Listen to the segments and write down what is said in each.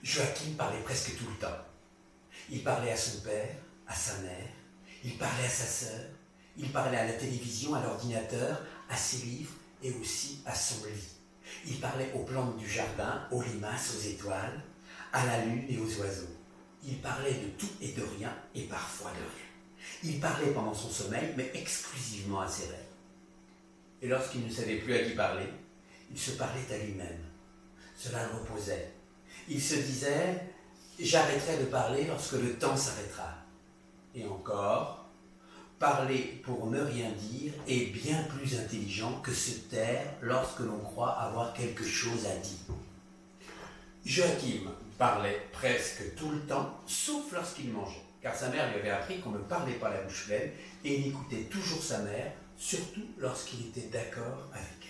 Joachim parlait presque tout le temps. Il parlait à son père, à sa mère, il parlait à sa sœur, il parlait à la télévision, à l'ordinateur, à ses livres et aussi à son lit. Il parlait aux plantes du jardin, aux limaces, aux étoiles, à la lune et aux oiseaux. Il parlait de tout et de rien, et parfois de rien. Il parlait pendant son sommeil, mais exclusivement à ses rêves. Et lorsqu'il ne savait plus à qui parler, il se parlait à lui-même. Cela le reposait. Il se disait « J'arrêterai de parler lorsque le temps s'arrêtera. » Et encore, parler pour ne rien dire est bien plus intelligent que se taire lorsque l'on croit avoir quelque chose à dire. Joachim parlait presque tout le temps, sauf lorsqu'il mangeait, car sa mère lui avait appris qu'on ne parlait pas la bouche pleine et il écoutait toujours sa mère, surtout lorsqu'il était d'accord avec elle.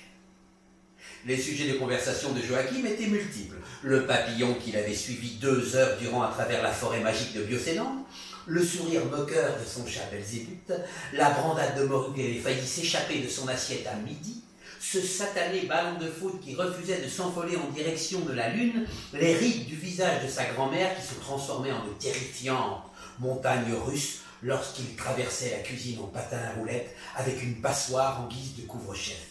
Les sujets de conversation de Joachim étaient multiples. Le papillon qu'il avait suivi 2 heures durant à travers la forêt magique de Biocénan, le sourire moqueur de son chat Belzébuth, la brandade de morue qui avait failli s'échapper de son assiette à midi, ce satané ballon de foot qui refusait de s'envoler en direction de la lune, les rides du visage de sa grand-mère qui se transformaient en de terrifiantes montagnes russes lorsqu'il traversait la cuisine en patin à roulettes avec une passoire en guise de couvre-chef.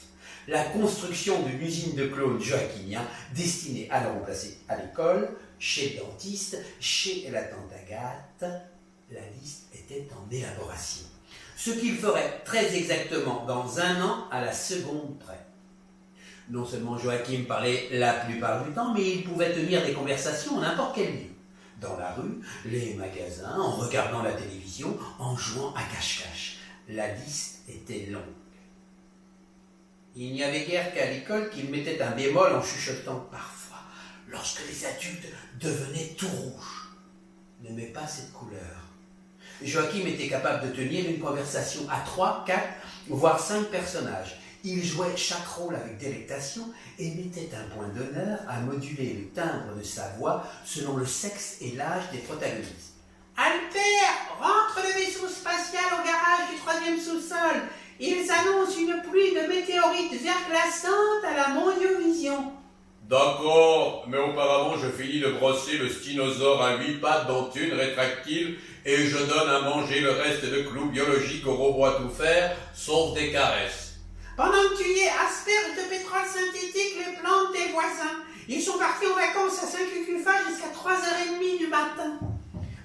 La construction d'une usine de clones joachimiens destinée à le remplacer à l'école, chez le dentiste, chez la tante Agathe. La liste était en élaboration. Ce qu'il ferait très exactement dans 1 an à la seconde près. Non seulement Joachim parlait la plupart du temps, mais il pouvait tenir des conversations en n'importe quel lieu. Dans la rue, les magasins, en regardant la télévision, en jouant à cache-cache. La liste était longue. Il n'y avait guère qu'à l'école qu'il mettait un bémol en chuchotant parfois, lorsque les adultes devenaient tout rouges. N'aimait pas cette couleur. Joachim était capable de tenir une conversation à 3, 4, voire 5 personnages. Il jouait chaque rôle avec délectation et mettait un point d'honneur à moduler le timbre de sa voix selon le sexe et l'âge des protagonistes. « Albert, rentre le vaisseau spatial au garage du 3e sous-sol. Ils annoncent une pluie de météorites verglaçantes à la Mondiovision. » D'accord, mais auparavant je finis de brosser le sténosaure à 8 pattes dont une rétractile et je donne à manger le reste de clous biologiques aux robots à tout faire, sauf des caresses. Pendant que tu y es, asperge de pétrole synthétique les plantes des voisins. Ils sont partis en vacances à Saint-Cucufa jusqu'à 3h30 du matin.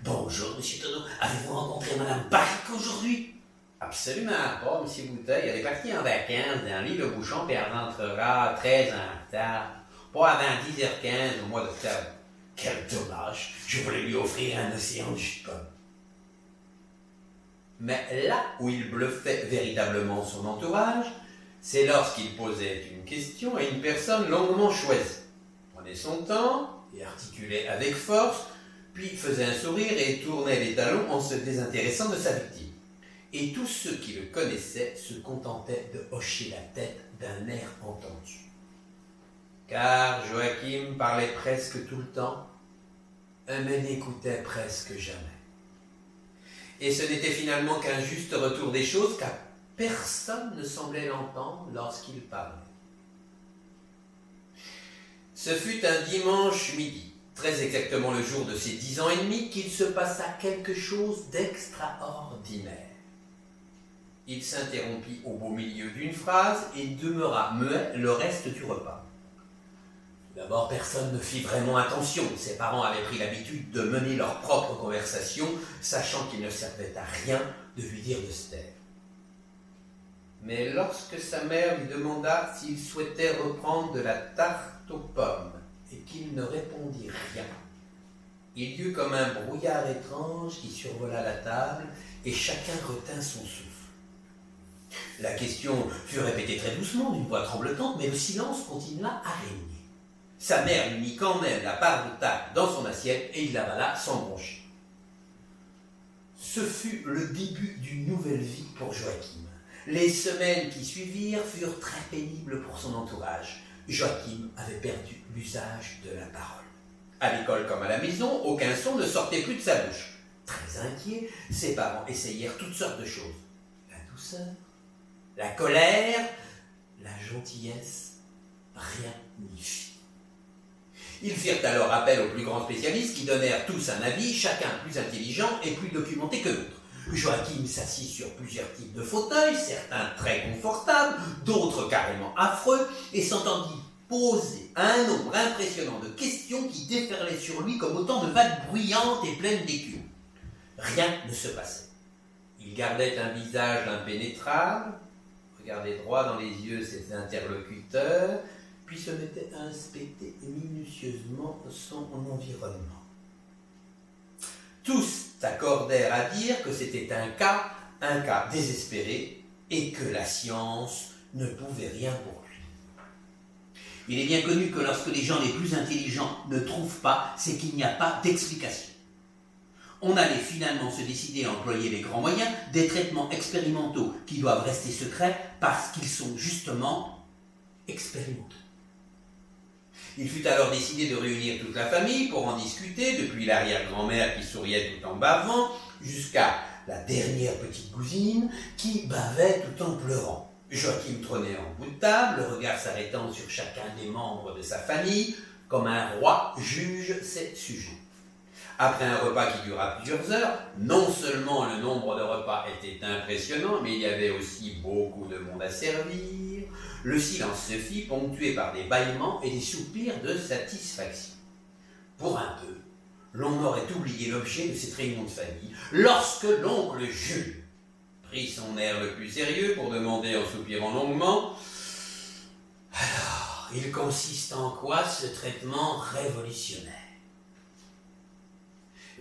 Bonjour, monsieur Tonneau. Avez-vous rencontré madame Barrick aujourd'hui? Absolument pas, monsieur Bouteille. Elle est partie en vacances dans l'île au Bouchon, puis elle rentrera très en retard. Pas avant 10h15 au mois d'octobre. Quel dommage. Je voulais lui offrir un océan de jus de pomme. Mais là où il bluffait véritablement son entourage, c'est lorsqu'il posait une question à une personne longuement choisie. Prenait son temps et articulait avec force, puis faisait un sourire et tournait les talons en se désintéressant de sa victime. Et tous ceux qui le connaissaient se contentaient de hocher la tête d'un air entendu. Car Joachim parlait presque tout le temps, mais n'écoutait presque jamais. Et ce n'était finalement qu'un juste retour des choses, car personne ne semblait l'entendre lorsqu'il parlait. Ce fut un dimanche midi, très exactement le jour de ses 10 ans et demi, qu'il se passa quelque chose d'extraordinaire. Il s'interrompit au beau milieu d'une phrase et demeura muet le reste du repas. D'abord, personne ne fit vraiment attention. Ses parents avaient pris l'habitude de mener leur propre conversation, sachant qu'il ne servait à rien de lui dire de se taire. Mais lorsque sa mère lui demanda s'il souhaitait reprendre de la tarte aux pommes et qu'il ne répondit rien, il y eut comme un brouillard étrange qui survola la table et chacun retint son souffle. La question fut répétée très doucement, d'une voix tremblotante, mais le silence continua à régner. Sa mère lui mit quand même la part de tarte dans son assiette et il l'avala sans broncher. Ce fut le début d'une nouvelle vie pour Joachim. Les semaines qui suivirent furent très pénibles pour son entourage. Joachim avait perdu l'usage de la parole. À l'école comme à la maison, aucun son ne sortait plus de sa bouche. Très inquiets, ses parents essayèrent toutes sortes de choses. La douceur, la colère, la gentillesse, rien n'y fit. Ils firent alors appel aux plus grands spécialistes qui donnèrent tous un avis, chacun plus intelligent et plus documenté que l'autre. Joachim s'assit sur plusieurs types de fauteuils, certains très confortables, d'autres carrément affreux, et s'entendit poser un nombre impressionnant de questions qui déferlaient sur lui comme autant de vagues bruyantes et pleines d'écume. Rien ne se passait. Il gardait un visage impénétrable, regardait droit dans les yeux ses interlocuteurs, puis se mettait à inspecter minutieusement son environnement. Tous s'accordèrent à dire que c'était un cas désespéré, et que la science ne pouvait rien pour lui. Il est bien connu que lorsque les gens les plus intelligents ne trouvent pas, c'est qu'il n'y a pas d'explication. On allait finalement se décider à employer les grands moyens, des traitements expérimentaux qui doivent rester secrets parce qu'ils sont justement expérimentaux. Il fut alors décidé de réunir toute la famille pour en discuter, depuis l'arrière-grand-mère qui souriait tout en bavant, jusqu'à la dernière petite cousine qui bavait tout en pleurant. Joachim trônait en bout de table, le regard s'arrêtant sur chacun des membres de sa famille, comme un roi juge ses sujets. Après un repas qui dura plusieurs heures, non seulement le nombre de repas était impressionnant, mais il y avait aussi beaucoup de monde à servir. Le silence se fit, ponctué par des bâillements et des soupirs de satisfaction. Pour un peu, l'on aurait oublié l'objet de cette réunion de famille, lorsque l'oncle Jules prit son air le plus sérieux pour demander en soupirant longuement « Alors, il consiste en quoi ce traitement révolutionnaire ?»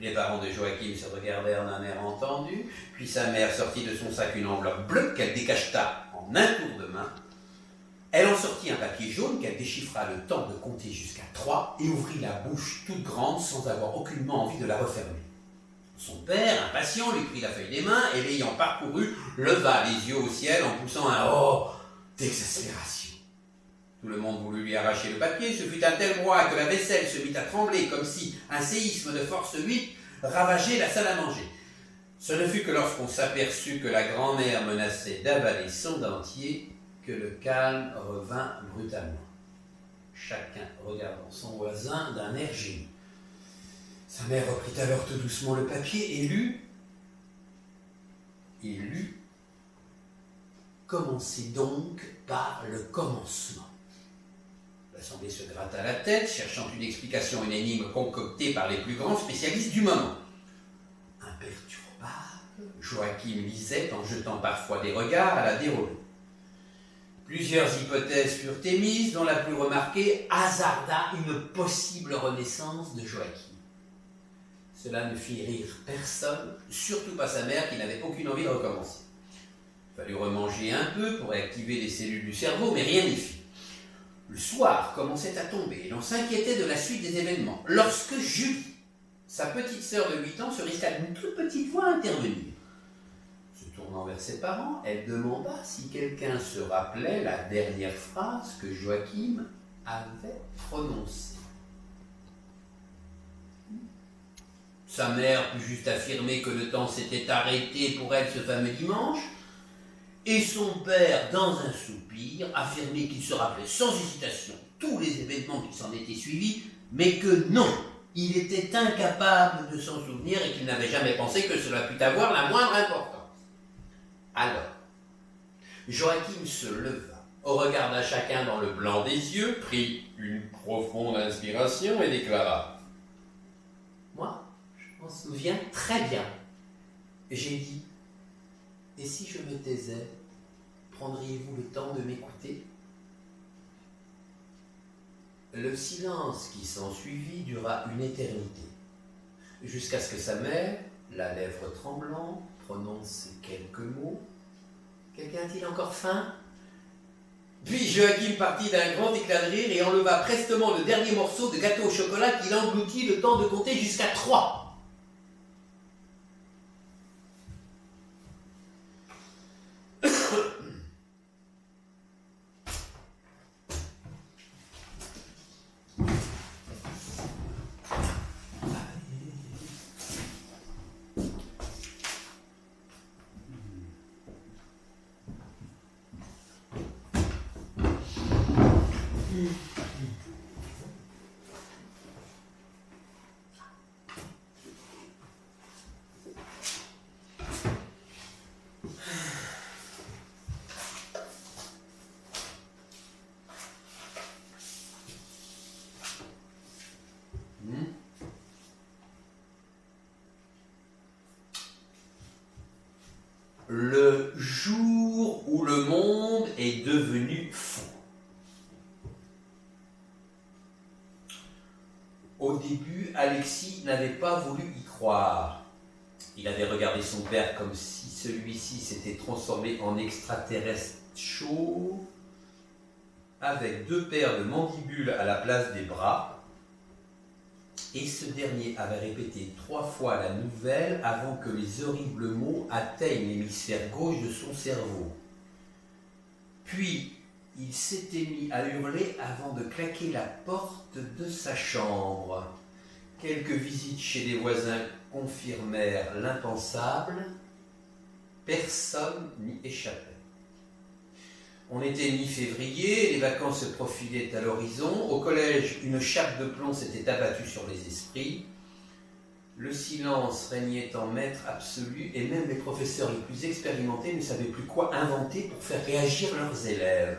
Les parents de Joachim se regardèrent d'un air entendu, puis sa mère sortit de son sac une enveloppe bleue qu'elle décacheta en un tour de main. Elle en sortit un papier jaune qu'elle déchiffra le temps de compter jusqu'à 3 et ouvrit la bouche toute grande sans avoir aucunement envie de la refermer. Son père, impatient, lui prit la feuille des mains et l'ayant parcouru, leva les yeux au ciel en poussant un « oh » d'exaspération. Tout le monde voulut lui arracher le papier, ce fut un tel brouhaha que la vaisselle se mit à trembler comme si un séisme de force 8 ravageait la salle à manger. Ce ne fut que lorsqu'on s'aperçut que la grand-mère menaçait d'avaler son dentier que le calme revint brutalement. Chacun regardant son voisin d'un air gêné. Sa mère reprit alors tout doucement le papier et lut « Commencez donc par le commencement ». L'Assemblée se gratta la tête, cherchant une explication, une énigme concoctée par les plus grands spécialistes du moment. Imperturbable, Joachim lisait en jetant parfois des regards à la dérobée. Plusieurs hypothèses furent émises, dont la plus remarquée hasarda une possible renaissance de Joachim. Cela ne fit rire personne, surtout pas sa mère qui n'avait aucune envie de recommencer. Il fallut remanger un peu pour activer les cellules du cerveau, mais rien n'y fit. Le soir commençait à tomber et l'on s'inquiétait de la suite des événements, lorsque Julie, sa petite sœur de 8 ans, se risqua d'une toute petite voix à intervenir. Se tournant vers ses parents, elle demanda si quelqu'un se rappelait la dernière phrase que Joachim avait prononcée. Sa mère put juste affirmer que le temps s'était arrêté pour elle ce fameux dimanche, et son père, dans un soupir, affirmait qu'il se rappelait sans hésitation tous les événements qui s'en étaient suivis, mais que non, il était incapable de s'en souvenir et qu'il n'avait jamais pensé que cela pût avoir la moindre importance. Alors, Joachim se leva, regarda chacun dans le blanc des yeux, prit une profonde inspiration et déclara « Moi, je m'en souviens très bien. J'ai dit, et si je me taisais, prendriez-vous le temps de m'écouter » Le silence qui s'ensuivit dura une éternité, jusqu'à ce que sa mère, la lèvre tremblante, prononce quelques mots. « Quelqu'un a-t-il encore faim ?» Puis Joachim partit d'un grand éclat de rire et enleva prestement le dernier morceau de gâteau au chocolat qu'il engloutit le temps de compter jusqu'à 3. Au début, Alexis n'avait pas voulu y croire. Il avait regardé son père comme si celui-ci s'était transformé en extraterrestre chaud, avec 2 paires de mandibules à la place des bras, et ce dernier avait répété 3 fois la nouvelle avant que les horribles mots atteignent l'hémisphère gauche de son cerveau. Puis, il s'était mis à hurler avant de claquer la porte de sa chambre. Quelques visites chez les voisins confirmèrent l'impensable. Personne n'y échappait. On était mi-février, les vacances se profilaient à l'horizon. Au collège, une chape de plomb s'était abattue sur les esprits. Le silence régnait en maître absolu et même les professeurs les plus expérimentés ne savaient plus quoi inventer pour faire réagir leurs élèves.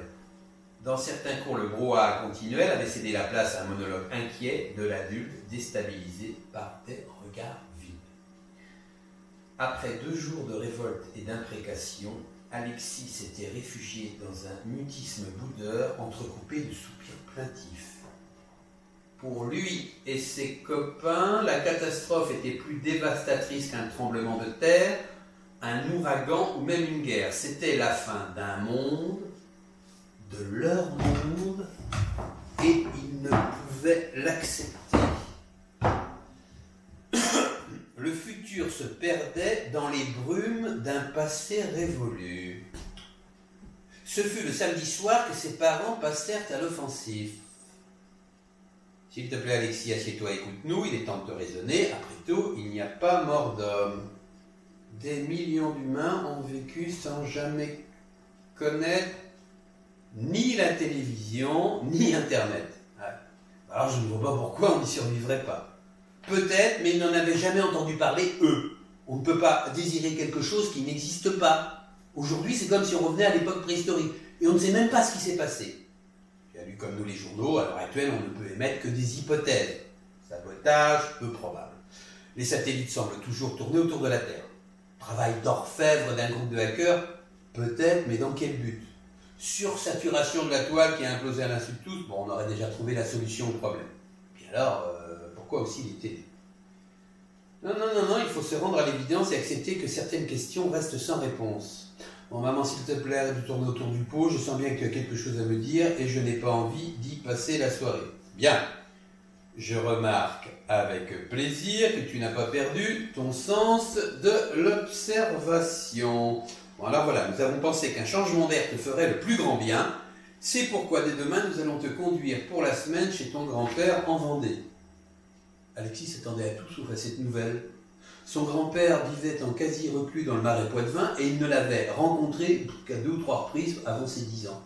Dans certains cours, le brouhaha continuel avait cédé la place à un monologue inquiet de l'adulte déstabilisé par des regards vides. Après 2 jours de révolte et d'imprécation, Alexis s'était réfugié dans un mutisme boudeur entrecoupé de soupirs plaintifs. Pour lui et ses copains, la catastrophe était plus dévastatrice qu'un tremblement de terre, un ouragan ou même une guerre. C'était la fin d'un monde, de leur monde, et ils ne pouvaient l'accepter. Le futur se perdait dans les brumes d'un passé révolu. Ce fut le samedi soir que ses parents passèrent à l'offensive. « S'il te plaît, Alexis, assieds-toi, écoute-nous, il est temps de te raisonner. Après tout, il n'y a pas mort d'homme. Des millions d'humains ont vécu sans jamais connaître ni la télévision, ni Internet. Alors je ne vois pas pourquoi on n'y survivrait pas. Peut-être, mais ils n'en avaient jamais entendu parler, eux. On ne peut pas désirer quelque chose qui n'existe pas. Aujourd'hui, c'est comme si on revenait à l'époque préhistorique. Et on ne sait même pas ce qui s'est passé. Tu as lu comme nous les journaux, à l'heure actuelle, on ne peut émettre que des hypothèses. Sabotage, peu probable. Les satellites semblent toujours tourner autour de la Terre. Travail d'orfèvre d'un groupe de hackers, peut-être, mais dans quel but? Sursaturation de la toile qui a implosé à l'insu de tous, bon, on aurait déjà trouvé la solution au problème. Puis alors, pourquoi aussi les télés? Non, il faut se rendre à l'évidence et accepter que certaines questions restent sans réponse. Bon, maman, s'il te plaît, arrête de tourner autour du pot, je sens bien que tu as quelque chose à me dire et je n'ai pas envie d'y passer la soirée. Bien. Je remarque avec plaisir que tu n'as pas perdu ton sens de l'observation. Bon, alors voilà, nous avons pensé qu'un changement d'air te ferait le plus grand bien. C'est pourquoi dès demain, nous allons te conduire pour la semaine chez ton grand-père en Vendée. Alexis s'attendait à tout sauf à cette nouvelle. Son grand-père vivait en quasi-reclus dans le Marais Poitevin et il ne l'avait rencontré qu'à 2 ou 3 reprises avant ses 10 ans.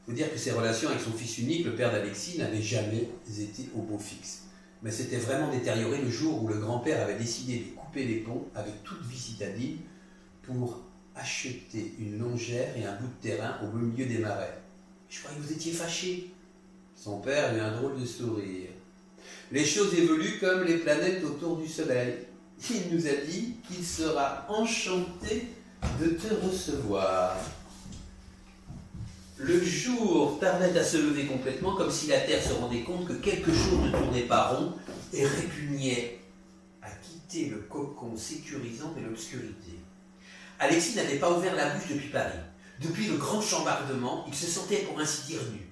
Il faut dire que ses relations avec son fils unique, le père d'Alexis, n'avaient jamais été au beau fixe. Mais c'était vraiment détérioré le jour où le grand-père avait décidé de couper les ponts avec toute vie citadine pour acheter une longère et un bout de terrain au beau milieu des marais. Je croyais que vous étiez fâché. Son père eut un drôle de sourire. Les choses évoluent comme les planètes autour du soleil. Il nous a dit qu'il sera enchanté de te recevoir. Le jour tardait à se lever complètement, comme si la Terre se rendait compte que quelque chose ne tournait pas rond et répugnait à quitter le cocon sécurisant de l'obscurité. Alexis n'avait pas ouvert la bouche depuis Paris. Depuis le grand chambardement, il se sentait pour ainsi dire nu,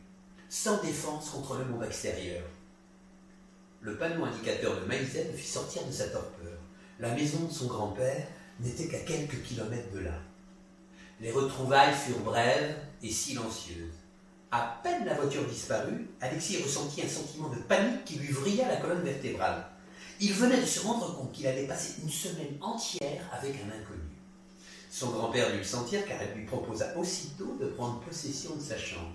sans défense contre le monde extérieur. Le panneau indicateur de Maïzet le fit sortir de sa torpeur. La maison de son grand-père n'était qu'à quelques kilomètres de là. Les retrouvailles furent brèves et silencieuses. À peine la voiture disparue, Alexis ressentit un sentiment de panique qui lui vrilla la colonne vertébrale. Il venait de se rendre compte qu'il allait passer une semaine entière avec un inconnu. Son grand-père dut le sentir car elle lui proposa aussitôt de prendre possession de sa chambre.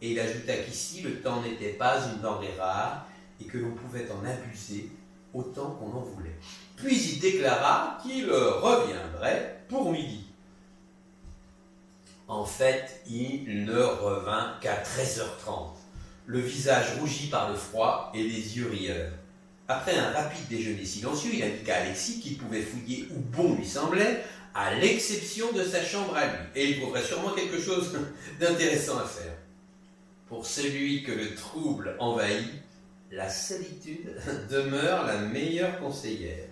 Et il ajouta qu'ici, le temps n'était pas une denrée rare et que l'on pouvait en abuser autant qu'on en voulait. Puis il déclara qu'il reviendrait pour midi. En fait, il ne revint qu'à 13h30, le visage rougi par le froid et les yeux rieurs. Après un rapide déjeuner silencieux, il indiqua à Alexis qu'il pouvait fouiller où bon lui semblait, à l'exception de sa chambre à lui, et il trouverait sûrement quelque chose d'intéressant à faire. Pour celui que le trouble envahit, la solitude demeure la meilleure conseillère.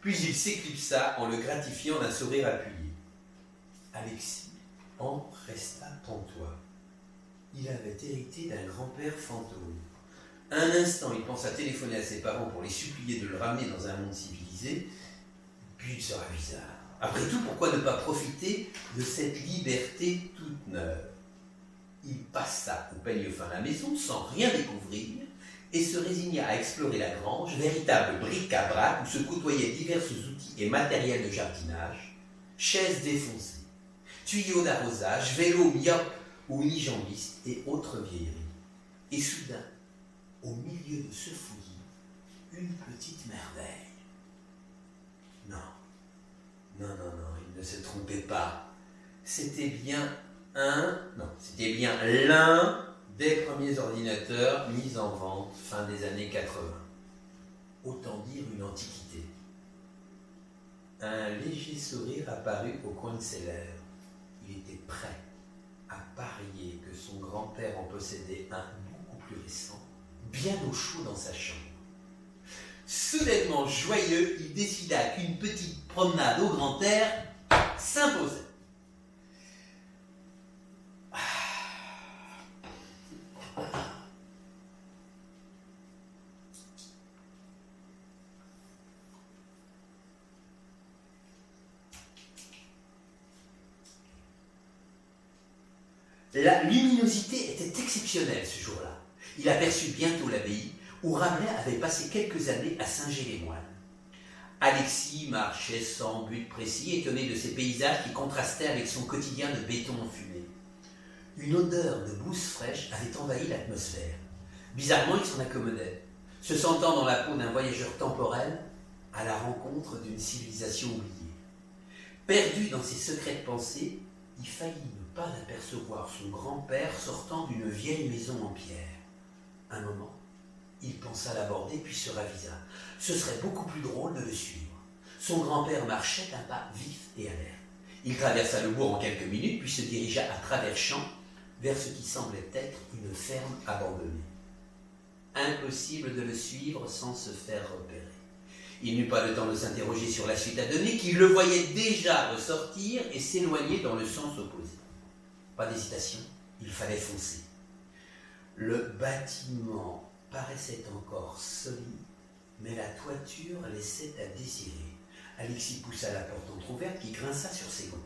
Puis il s'éclipsa en le gratifiant d'un sourire appuyé. Alexis en resta pantois. Il avait hérité d'un grand-père fantôme. Un instant, il pensa téléphoner à ses parents pour les supplier de le ramener dans un monde civilisé, puis il se ravisa. Après tout, pourquoi ne pas profiter de cette liberté toute neuve? Il passa au peigne fin la maison sans rien découvrir et se résigna à explorer la grange, véritable bric-à-brac où se côtoyaient divers outils et matériels de jardinage, chaises défoncées, tuyaux d'arrosage, vélos myope ou unijambistes et autres vieilleries. Et soudain, au milieu de ce fouillis, une petite merveille. Non, non, il ne se trompait pas. C'était bien l'un des premiers ordinateurs mis en vente fin des années 80. Autant dire une antiquité. Un léger sourire apparut au coin de ses lèvres. Il était prêt à parier que son grand-père en possédait un beaucoup plus récent, bien au chaud dans sa chambre. Soudainement joyeux, il décida qu'une petite promenade au grand air s'imposait. La luminosité était exceptionnelle ce jour-là. Il aperçut bientôt l'abbaye où Rabelais avait passé quelques années à singer-les-moines. Alexis marchait sans but précis, étonné de ces paysages qui contrastaient avec son quotidien de béton enfumé. Une odeur de bouse fraîche avait envahi l'atmosphère. Bizarrement, il s'en accommodait, se sentant dans la peau d'un voyageur temporel à la rencontre d'une civilisation oubliée. Perdu dans ses secrètes pensées, il faillit ne pas apercevoir son grand-père sortant d'une vieille maison en pierre. Un moment, il pensa l'aborder puis se ravisa. Ce serait beaucoup plus drôle de le suivre. Son grand-père marchait d'un pas vif et alerte. Il traversa le bourg en quelques minutes puis se dirigea à travers champs vers ce qui semblait être une ferme abandonnée. Impossible de le suivre sans se faire repérer. Il n'eut pas le temps de s'interroger sur la suite à donner, qu'il le voyait déjà ressortir et s'éloigner dans le sens opposé. Pas d'hésitation, il fallait foncer. Le bâtiment paraissait encore solide, mais la toiture laissait à désirer. Alexis poussa la porte entrouverte qui grinça sur ses gonds.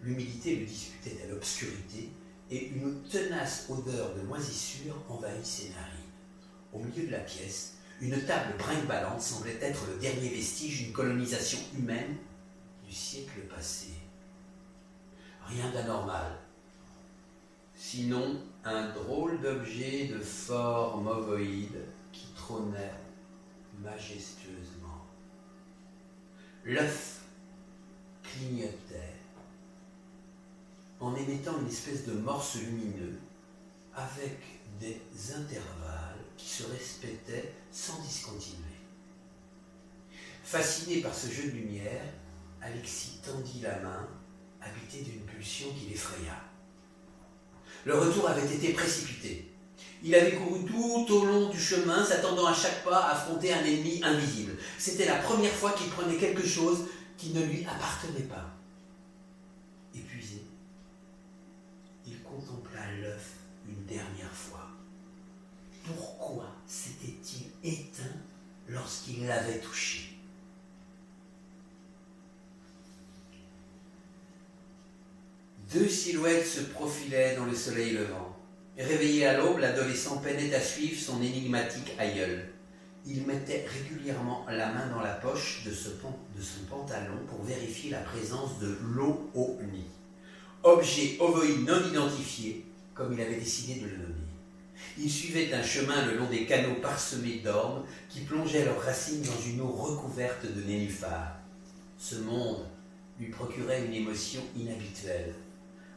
L'humidité le disputait à l'obscurité et une tenace odeur de moisissure envahit ses narines. Au milieu de la pièce, une table brinque-ballante semblait être le dernier vestige d'une colonisation humaine du siècle passé. Rien d'anormal, sinon un drôle d'objet de forme ovoïde qui trônait majestueusement. L'œuf clignotait en émettant une espèce de morse lumineux avec des intervalles qui se respectaient sans discontinuer. Fasciné par ce jeu de lumière, Alexis tendit la main, habité d'une pulsion qui l'effraya. Le retour avait été précipité. Il avait couru tout au long du chemin, s'attendant à chaque pas à affronter un ennemi invisible. C'était la première fois qu'il prenait quelque chose qui ne lui appartenait pas. Épuisé, il contempla l'œuf une dernière fois. Pourquoi s'était-il éteint lorsqu'il l'avait touché? Deux silhouettes se profilaient dans le soleil levant. Réveillé à l'aube, l'adolescent peinait à suivre son énigmatique aïeul. Il mettait régulièrement la main dans la poche de son pantalon pour vérifier la présence de l'O-O-Ni, objet ovoïde non identifié, comme il avait décidé de le nommer. Il suivait un chemin le long des canaux parsemés d'ormes qui plongeaient leurs racines dans une eau recouverte de nénuphars. Ce monde lui procurait une émotion inhabituelle,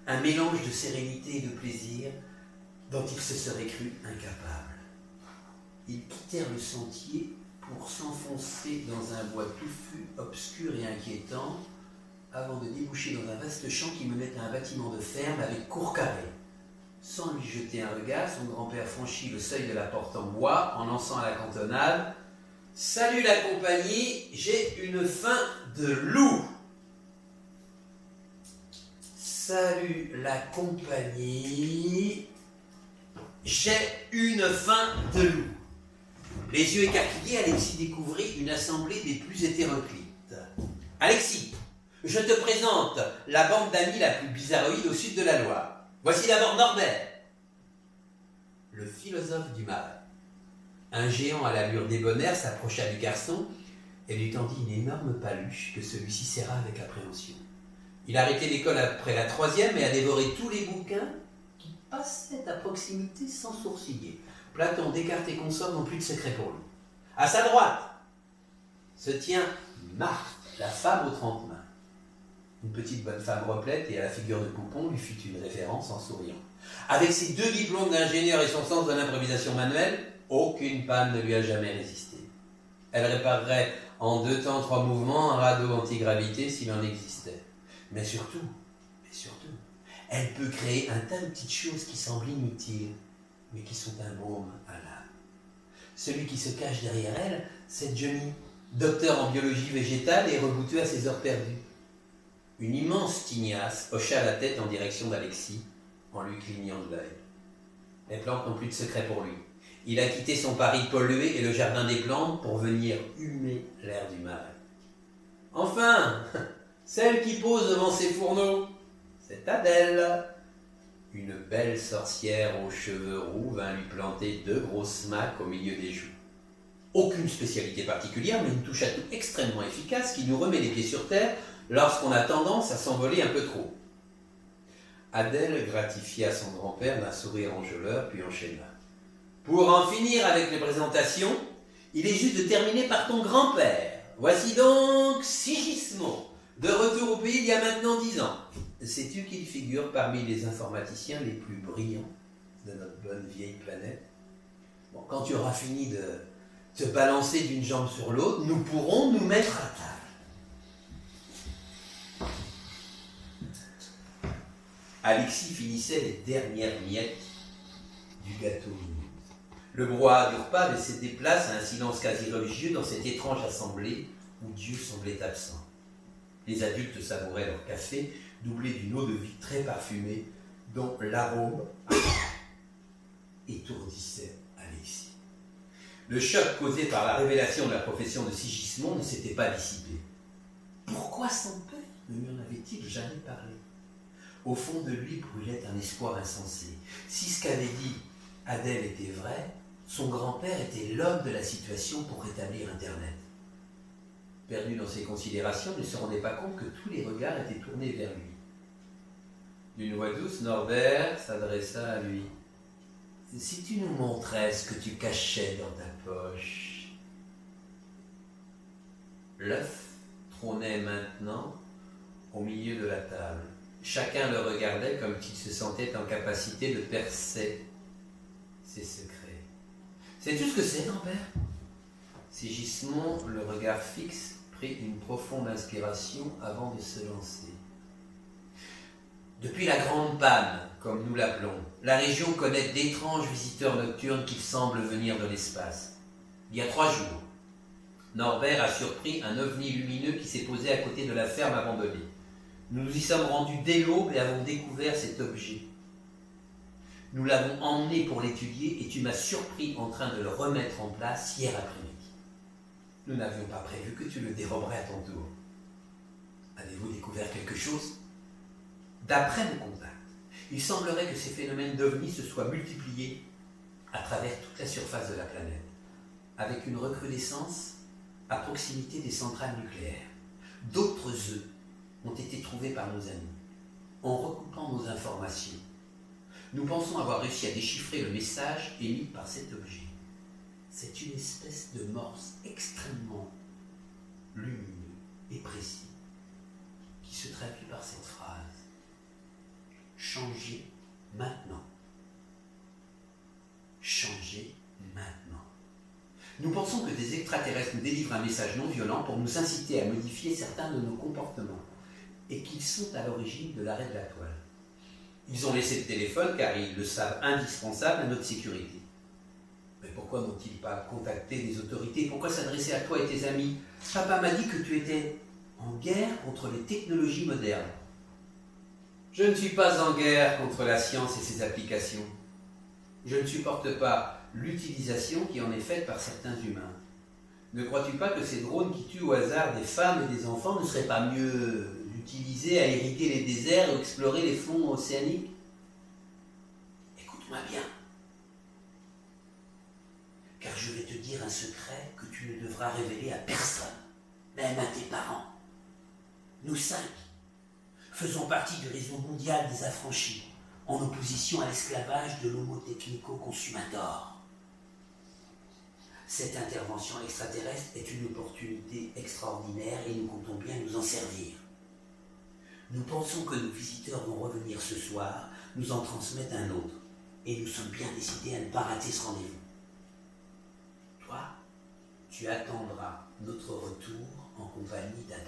un mélange de sérénité et de plaisir dont il se serait cru incapable. Ils quittèrent le sentier pour s'enfoncer dans un bois touffu, obscur et inquiétant, avant de déboucher dans un vaste champ qui menait à un bâtiment de ferme avec cour carrée. Sans lui jeter un regard, son grand-père franchit le seuil de la porte en bois en lançant à la cantonade « Salut la compagnie, j'ai une faim de loup !» Salut la compagnie, j'ai une faim de loup. Les yeux écarquillés, Alexis découvrit une assemblée des plus hétéroclites. « Alexis, je te présente la bande d'amis la plus bizarroïde au sud de la Loire. Voici d'abord Norbert, le philosophe du Marais. » Un géant à l'allure débonnaire s'approcha du garçon et lui tendit une énorme paluche que celui-ci serra avec appréhension. Il a arrêté l'école après la 3e et a dévoré tous les bouquins qui passaient à proximité sans sourciller. Platon, Descartes et consorts n'ont plus de secret pour lui. À sa droite se tient Marthe, la femme aux 30 mains. Une petite bonne femme replète et à la figure de poupon lui fit une référence en souriant. Avec ses 2 diplômes d'ingénieur et son sens de l'improvisation manuelle, aucune panne ne lui a jamais résisté. Elle réparerait en 2 temps 3 mouvements un radeau antigravité s'il en existait. Mais surtout, elle peut créer un tas de petites choses qui semblent inutiles, mais qui sont un baume à l'âme. Celui qui se cache derrière elle, c'est Johnny, docteur en biologie végétale et rebouteux à ses heures perdues. Une immense tignasse hocha la tête en direction d'Alexis, en lui clignant de l'œil. Les plantes n'ont plus de secret pour lui. Il a quitté son Paris pollué et le jardin des plantes pour venir humer l'air du Marais. Enfin, celle qui pose devant ses fourneaux, c'est Adèle. Une belle sorcière aux cheveux roux vint lui planter 2 grosses smacks au milieu des joues. Aucune spécialité particulière, mais une touche à tout extrêmement efficace qui nous remet les pieds sur terre lorsqu'on a tendance à s'envoler un peu trop. Adèle gratifia son grand-père d'un sourire enjôleur, puis enchaîna. Pour en finir avec les présentations, il est juste de terminer par ton grand-père. Voici donc Sigismond, de retour au pays il y a maintenant 10 ans. Sais-tu qu'il figure parmi les informaticiens les plus brillants de notre bonne vieille planète? Bon, quand tu auras fini de te balancer d'une jambe sur l'autre, nous pourrons nous mettre à table. Alexis finissait les dernières miettes du gâteau mignon. Le brouhaha du repas laissait des places à un silence quasi religieux dans cette étrange assemblée où Dieu semblait absent. Les adultes savouraient leur café, doublé d'une eau de vie très parfumée, dont l'arôme étourdissait Alexis. Le choc causé par la révélation de la profession de Sigismond ne s'était pas dissipé. Pourquoi son père ne lui en avait-il jamais parlé? Au fond de lui brûlait un espoir insensé. Si ce qu'avait dit Adèle était vrai, son grand-père était l'homme de la situation pour rétablir Internet. Perdu dans ses considérations, il ne se rendait pas compte que tous les regards étaient tournés vers lui. D'une voix douce, Norbert s'adressa à lui. « Si tu nous montrais ce que tu cachais dans ta poche. » L'œuf trônait maintenant au milieu de la table. Chacun le regardait comme s'il se sentait en capacité de percer ses secrets. « Sais-tu ce que c'est, Norbert ?» Sigismond, le regard fixe, prit une profonde inspiration avant de se lancer. Depuis la grande panne, comme nous l'appelons, la région connaît d'étranges visiteurs nocturnes qui semblent venir de l'espace. Il y a 3 jours, Norbert a surpris un ovni lumineux qui s'est posé à côté de la ferme abandonnée. Nous nous y sommes rendus dès l'aube et avons découvert cet objet. Nous l'avons emmené pour l'étudier et tu m'as surpris en train de le remettre en place hier après-midi. Nous n'avions pas prévu que tu le déroberais à ton tour. Avez-vous découvert quelque chose? D'après nos contacts, il semblerait que ces phénomènes d'ovnis se soient multipliés à travers toute la surface de la planète, avec une recrudescence à proximité des centrales nucléaires. D'autres œufs ont été trouvés par nos amis. En recoupant nos informations, nous pensons avoir réussi à déchiffrer le message émis par cet objet. C'est une espèce de morse extrêmement lumineux et précis qui se traduit par cette phrase. Changez maintenant. Changez maintenant. Nous pensons que des extraterrestres nous délivrent un message non violent pour nous inciter à modifier certains de nos comportements et qu'ils sont à l'origine de l'arrêt de la toile. Ils ont laissé le téléphone car ils le savent indispensable à notre sécurité. Mais pourquoi n'ont-ils pas contacté les autorités? Pourquoi s'adresser à toi et tes amis? Papa m'a dit que tu étais en guerre contre les technologies modernes. Je ne suis pas en guerre contre la science et ses applications. Je ne supporte pas l'utilisation qui en est faite par certains humains. Ne crois-tu pas que ces drones qui tuent au hasard des femmes et des enfants ne seraient pas mieux utilisés à irriguer les déserts ou explorer les fonds océaniques? Écoute-moi bien, car je vais te dire un secret que tu ne devras révéler à personne, même à tes parents. Nous 5 faisons partie du réseau mondial des affranchis, en opposition à l'esclavage de l'homo technico-consumator. Cette intervention extraterrestre est une opportunité extraordinaire et nous comptons bien nous en servir. Nous pensons que nos visiteurs vont revenir ce soir, nous en transmettre un autre, et nous sommes bien décidés à ne pas rater ce rendez-vous. Toi, tu attendras notre retour en compagnie d'Adèle.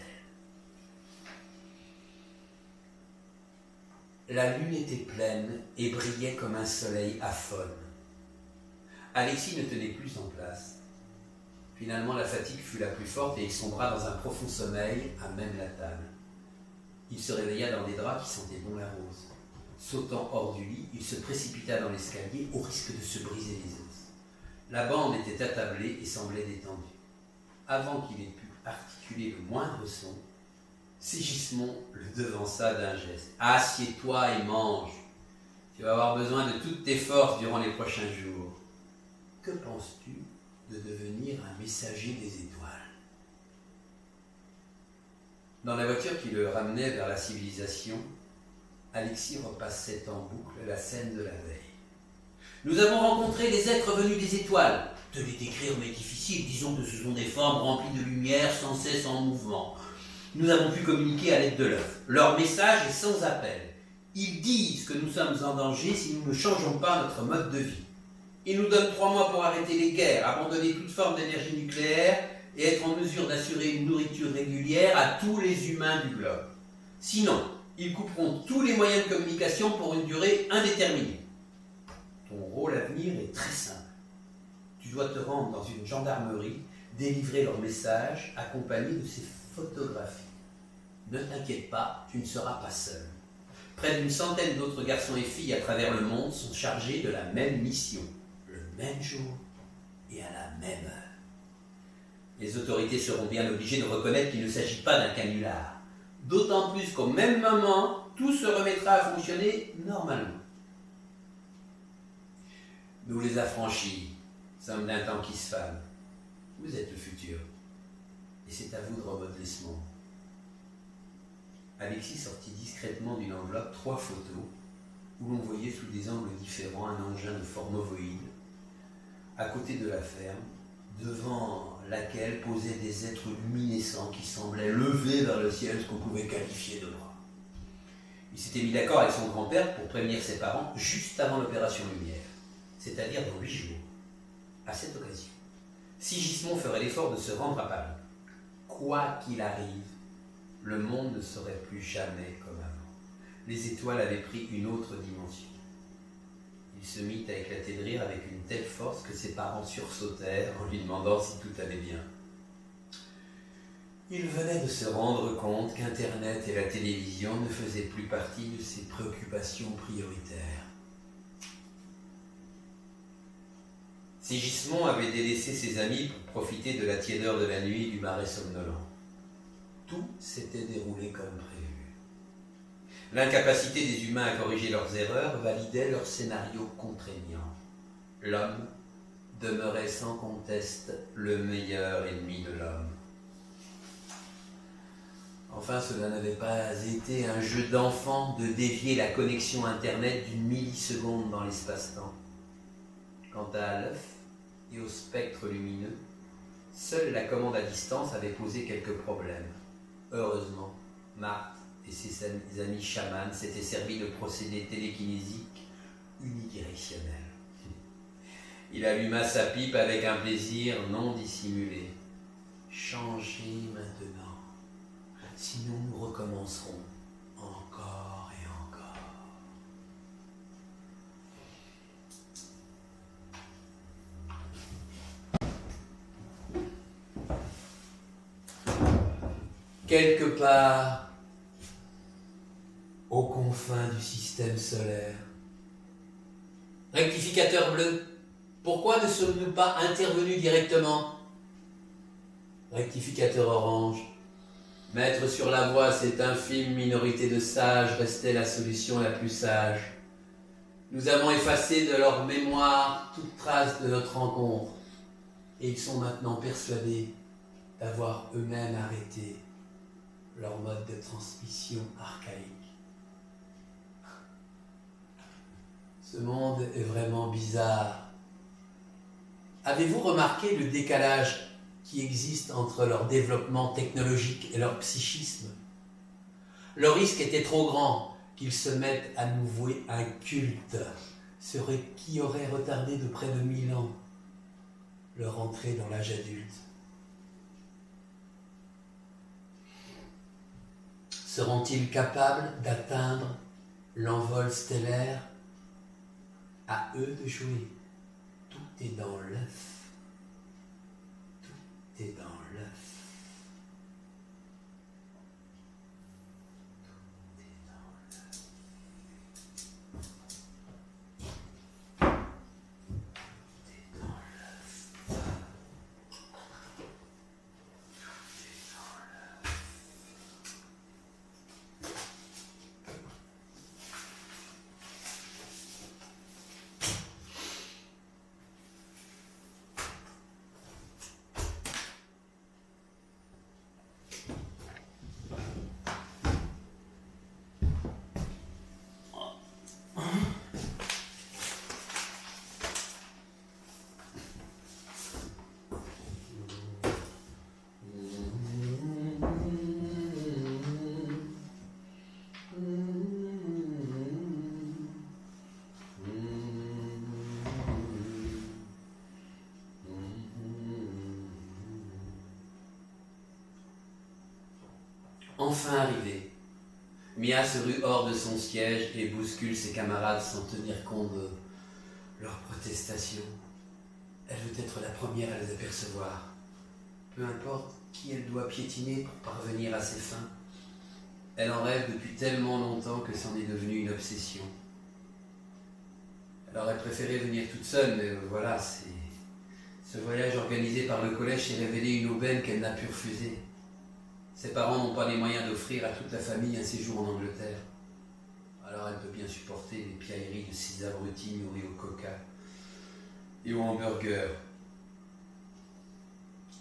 La lune était pleine et brillait comme un soleil aphone. Alexis ne tenait plus en place. Finalement, la fatigue fut la plus forte et il sombra dans un profond sommeil à même la table. Il se réveilla dans des draps qui sentaient bon la rose. Sautant hors du lit, il se précipita dans l'escalier au risque de se briser les os. La bande était attablée et semblait détendue. Avant qu'il ait pu articuler le moindre son, Sigismond le devança d'un geste. « Assieds-toi et mange. Tu vas avoir besoin de toutes tes forces durant les prochains jours. Que penses-tu de devenir un messager des étoiles ?» Dans la voiture qui le ramenait vers la civilisation, Alexis repassait en boucle la scène de la veille. « Nous avons rencontré des êtres venus des étoiles. De les décrire m'est difficile, disons que ce sont des formes remplies de lumière sans cesse en mouvement. Nous avons pu communiquer à l'aide de l'œuf. Leur message est sans appel. Ils disent que nous sommes en danger si nous ne changeons pas notre mode de vie. Ils nous donnent 3 mois pour arrêter les guerres, abandonner toute forme d'énergie nucléaire et être en mesure d'assurer une nourriture régulière à tous les humains du globe. Sinon, ils couperont tous les moyens de communication pour une durée indéterminée. Ton rôle à venir est très simple. Tu dois te rendre dans une gendarmerie, délivrer leur message accompagné de ces photographies. Ne t'inquiète pas, tu ne seras pas seul. Près d'une centaine d'autres garçons et filles à travers le monde sont chargés de la même mission, le même jour et à la même heure. Les autorités seront bien obligées de reconnaître qu'il ne s'agit pas d'un canular. D'autant plus qu'au même moment, tout se remettra à fonctionner normalement. Nous les affranchis sommes d'un temps qui se fane. Vous êtes le futur. Et c'est à vous de remodeler ce monde. Alexis sortit discrètement d'une enveloppe 3 photos où l'on voyait sous des angles différents un engin de forme ovoïde à côté de la ferme, devant laquelle posaient des êtres luminescents qui semblaient lever vers le ciel ce qu'on pouvait qualifier de bras. Il s'était mis d'accord avec son grand-père pour prévenir ses parents juste avant l'opération Lumière, c'est-à-dire dans 8 jours. À cette occasion, Sigismond ferait l'effort de se rendre à Paris. Quoi qu'il arrive, le monde ne serait plus jamais comme avant. Les étoiles avaient pris une autre dimension. Il se mit à éclater de rire avec une telle force que ses parents sursautèrent en lui demandant si tout allait bien. Il venait de se rendre compte qu'Internet et la télévision ne faisaient plus partie de ses préoccupations prioritaires. Sigismond avait délaissé ses amis pour profiter de la tiédeur de la nuit et du marais somnolent. Tout s'était déroulé comme prévu. L'incapacité des humains à corriger leurs erreurs validait leur scénario contraignant. L'homme demeurait sans conteste le meilleur ennemi de l'homme. Enfin, cela n'avait pas été un jeu d'enfant de dévier la connexion Internet d'une milliseconde dans l'espace-temps. Quant à l'œuf et au spectre lumineux, seule la commande à distance avait posé quelques problèmes. Heureusement, Marthe et ses amis chamans s'étaient servis de procédés télékinésiques unidirectionnels. Il alluma sa pipe avec un plaisir non dissimulé. Changez maintenant, sinon nous recommencerons encore et encore. quelque part aux confins du système solaire. Rectificateur bleu, pourquoi ne sommes-nous pas intervenus directement? Rectificateur orange, mettre sur la voie cette infime minorité de sages restait la solution la plus sage. Nous avons effacé de leur mémoire toute trace de notre rencontre, et ils sont maintenant persuadés d'avoir eux-mêmes arrêté leur mode de transmission archaïque. Ce monde est vraiment bizarre. Avez-vous remarqué le décalage qui existe entre leur développement technologique et leur psychisme? Le risque était trop grand qu'ils se mettent à nous vouer un culte, qui aurait retardé de près de 1000 ans leur entrée dans l'âge adulte. Seront-ils capables d'atteindre l'envol stellaire? À eux de jouer. Tout est dans l'œuf. Tout est dans l'œuf. Enfin arrivée, Mia se rue hors de son siège et bouscule ses camarades sans tenir compte de leurs protestations. Elle veut être la première à les apercevoir. Peu importe qui elle doit piétiner pour parvenir à ses fins. Elle en rêve depuis tellement longtemps que c'en est devenu une obsession. Elle aurait préféré venir toute seule, mais voilà, ce voyage organisé par le collège s'est révélé une aubaine qu'elle n'a pu refuser. Ses parents n'ont pas les moyens d'offrir à toute la famille un séjour en Angleterre. Alors elle peut bien supporter les piailleries de ces abrutis nourris au coca et au hamburger.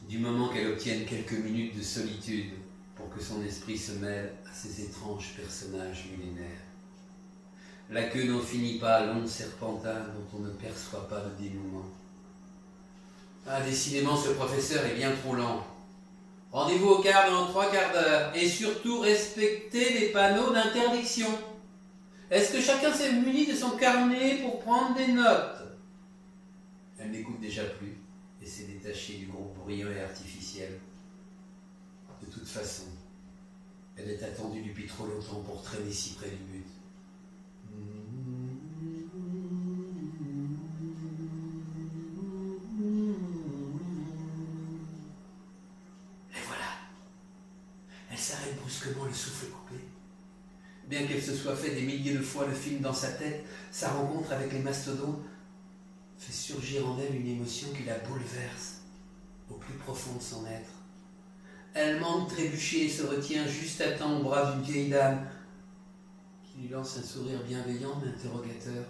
Du moment qu'elle obtienne quelques minutes de solitude pour que son esprit se mêle à ces étranges personnages millénaires. La queue n'en finit pas, long serpentin dont on ne perçoit pas le dénouement. Ah, décidément, ce professeur est bien trop lent. Rendez-vous au quart dans 3 quarts d'heure. Et surtout, respectez les panneaux d'interdiction. Est-ce que chacun s'est muni de son carnet pour prendre des notes? Elle n'écoute déjà plus et s'est détachée du groupe bruyant et artificiel. De toute façon, elle est attendue depuis trop longtemps pour traîner si près du but. Elle s'arrête brusquement, le souffle coupé. Bien qu'elle se soit fait des milliers de fois le film dans sa tête, sa rencontre avec les mastodontes fait surgir en elle une émotion qui la bouleverse au plus profond de son être. Elle manque trébucher et se retient juste à temps au bras d'une vieille dame qui lui lance un sourire bienveillant mais interrogateur.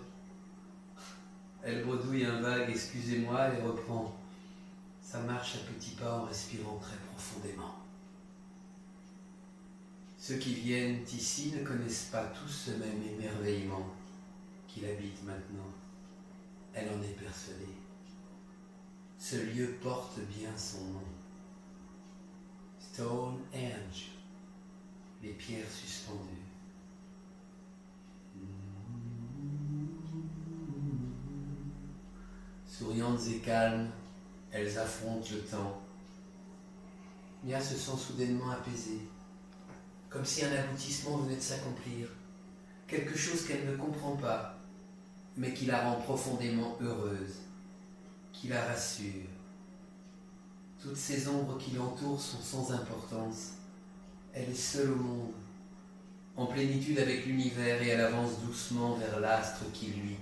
Elle bredouille un vague « excusez-moi » et reprend sa marche à petits pas en respirant très profondément. Ceux qui viennent ici ne connaissent pas tous ce même émerveillement qu'il habite maintenant. Elle en est persuadée. Ce lieu porte bien son nom. Stonehenge, les pierres suspendues. Souriantes et calmes, elles affrontent le temps. Mia se sent soudainement apaisée. Comme si un aboutissement venait de s'accomplir, quelque chose qu'elle ne comprend pas, mais qui la rend profondément heureuse, qui la rassure. Toutes ces ombres qui l'entourent sont sans importance, Elle est seule au monde, en plénitude avec l'univers, et elle avance doucement vers l'astre qui luit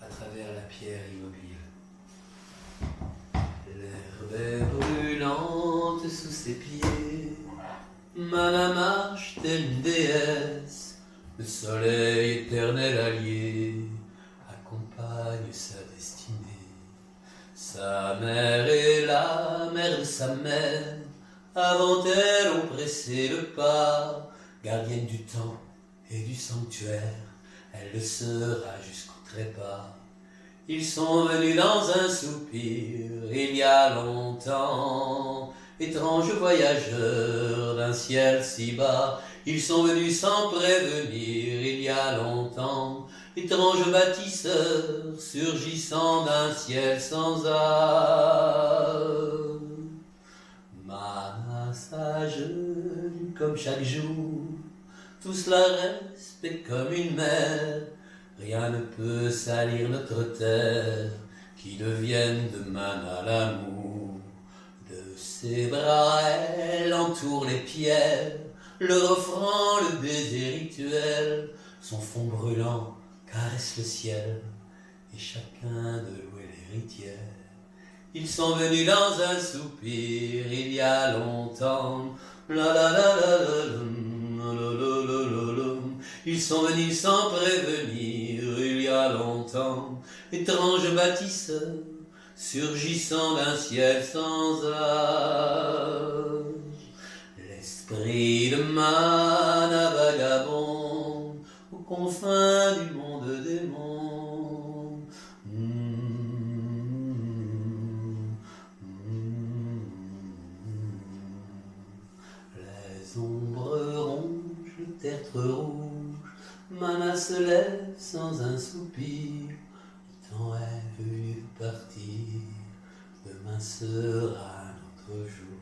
à travers la pierre immobile. L'herbe est brûlante sous ses pieds, Mana marche telle une déesse, le soleil éternel allié accompagne sa destinée. Sa mère est la mère de sa mère, avant elle ont pressé le pas, gardienne du temps et du sanctuaire, elle le sera jusqu'au trépas. Ils sont venus dans un soupir il y a longtemps, étranges voyageurs d'un ciel si bas. Ils sont venus sans prévenir il y a longtemps, étranges bâtisseurs surgissant d'un ciel sans âme. Mana s'agenouille comme chaque jour, tout cela respecte comme une mère. Rien ne peut salir notre terre, qui devienne de Mana l'amour. De ses bras elle entoure les pierres, le refrain, le baiser rituel, son fond brûlant caresse le ciel, et chacun de louer l'héritière. Ils sont venus dans un soupir il y a longtemps, la la la la la la. Ils sont venus sans prévenir il y a longtemps, étranges bâtisseurs surgissant d'un ciel sans âge. L'esprit de Mana vagabond aux confins du monde des mondes. Les ombres rongent le tertre rouge, Mana se lève sans un soupir. Le temps est venu de partir, demain sera notre jour.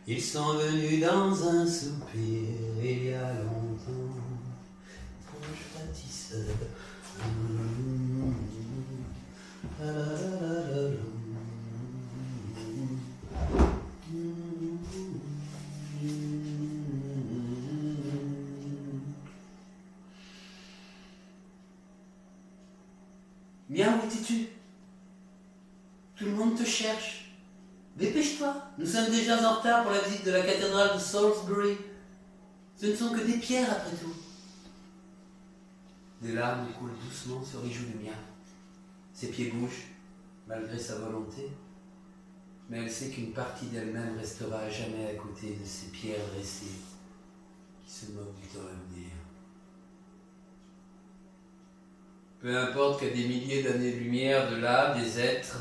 Ils sont venus dans un soupir il y a longtemps, étranges bâtisseurs. Bien, où étais-tu? Tout le monde te cherche. Dépêche-toi, nous sommes déjà en retard pour la visite de la cathédrale de Salisbury. Ce ne sont que des pierres après tout. Des larmes lui coulent doucement sur les joues de Mia. Ses pieds bougent, malgré sa volonté, mais elle sait qu'une partie d'elle-même restera à jamais à côté de ces pierres dressées qui se moquent du temps à venir. Peu importe qu'à des milliers d'années-lumière de là, des êtres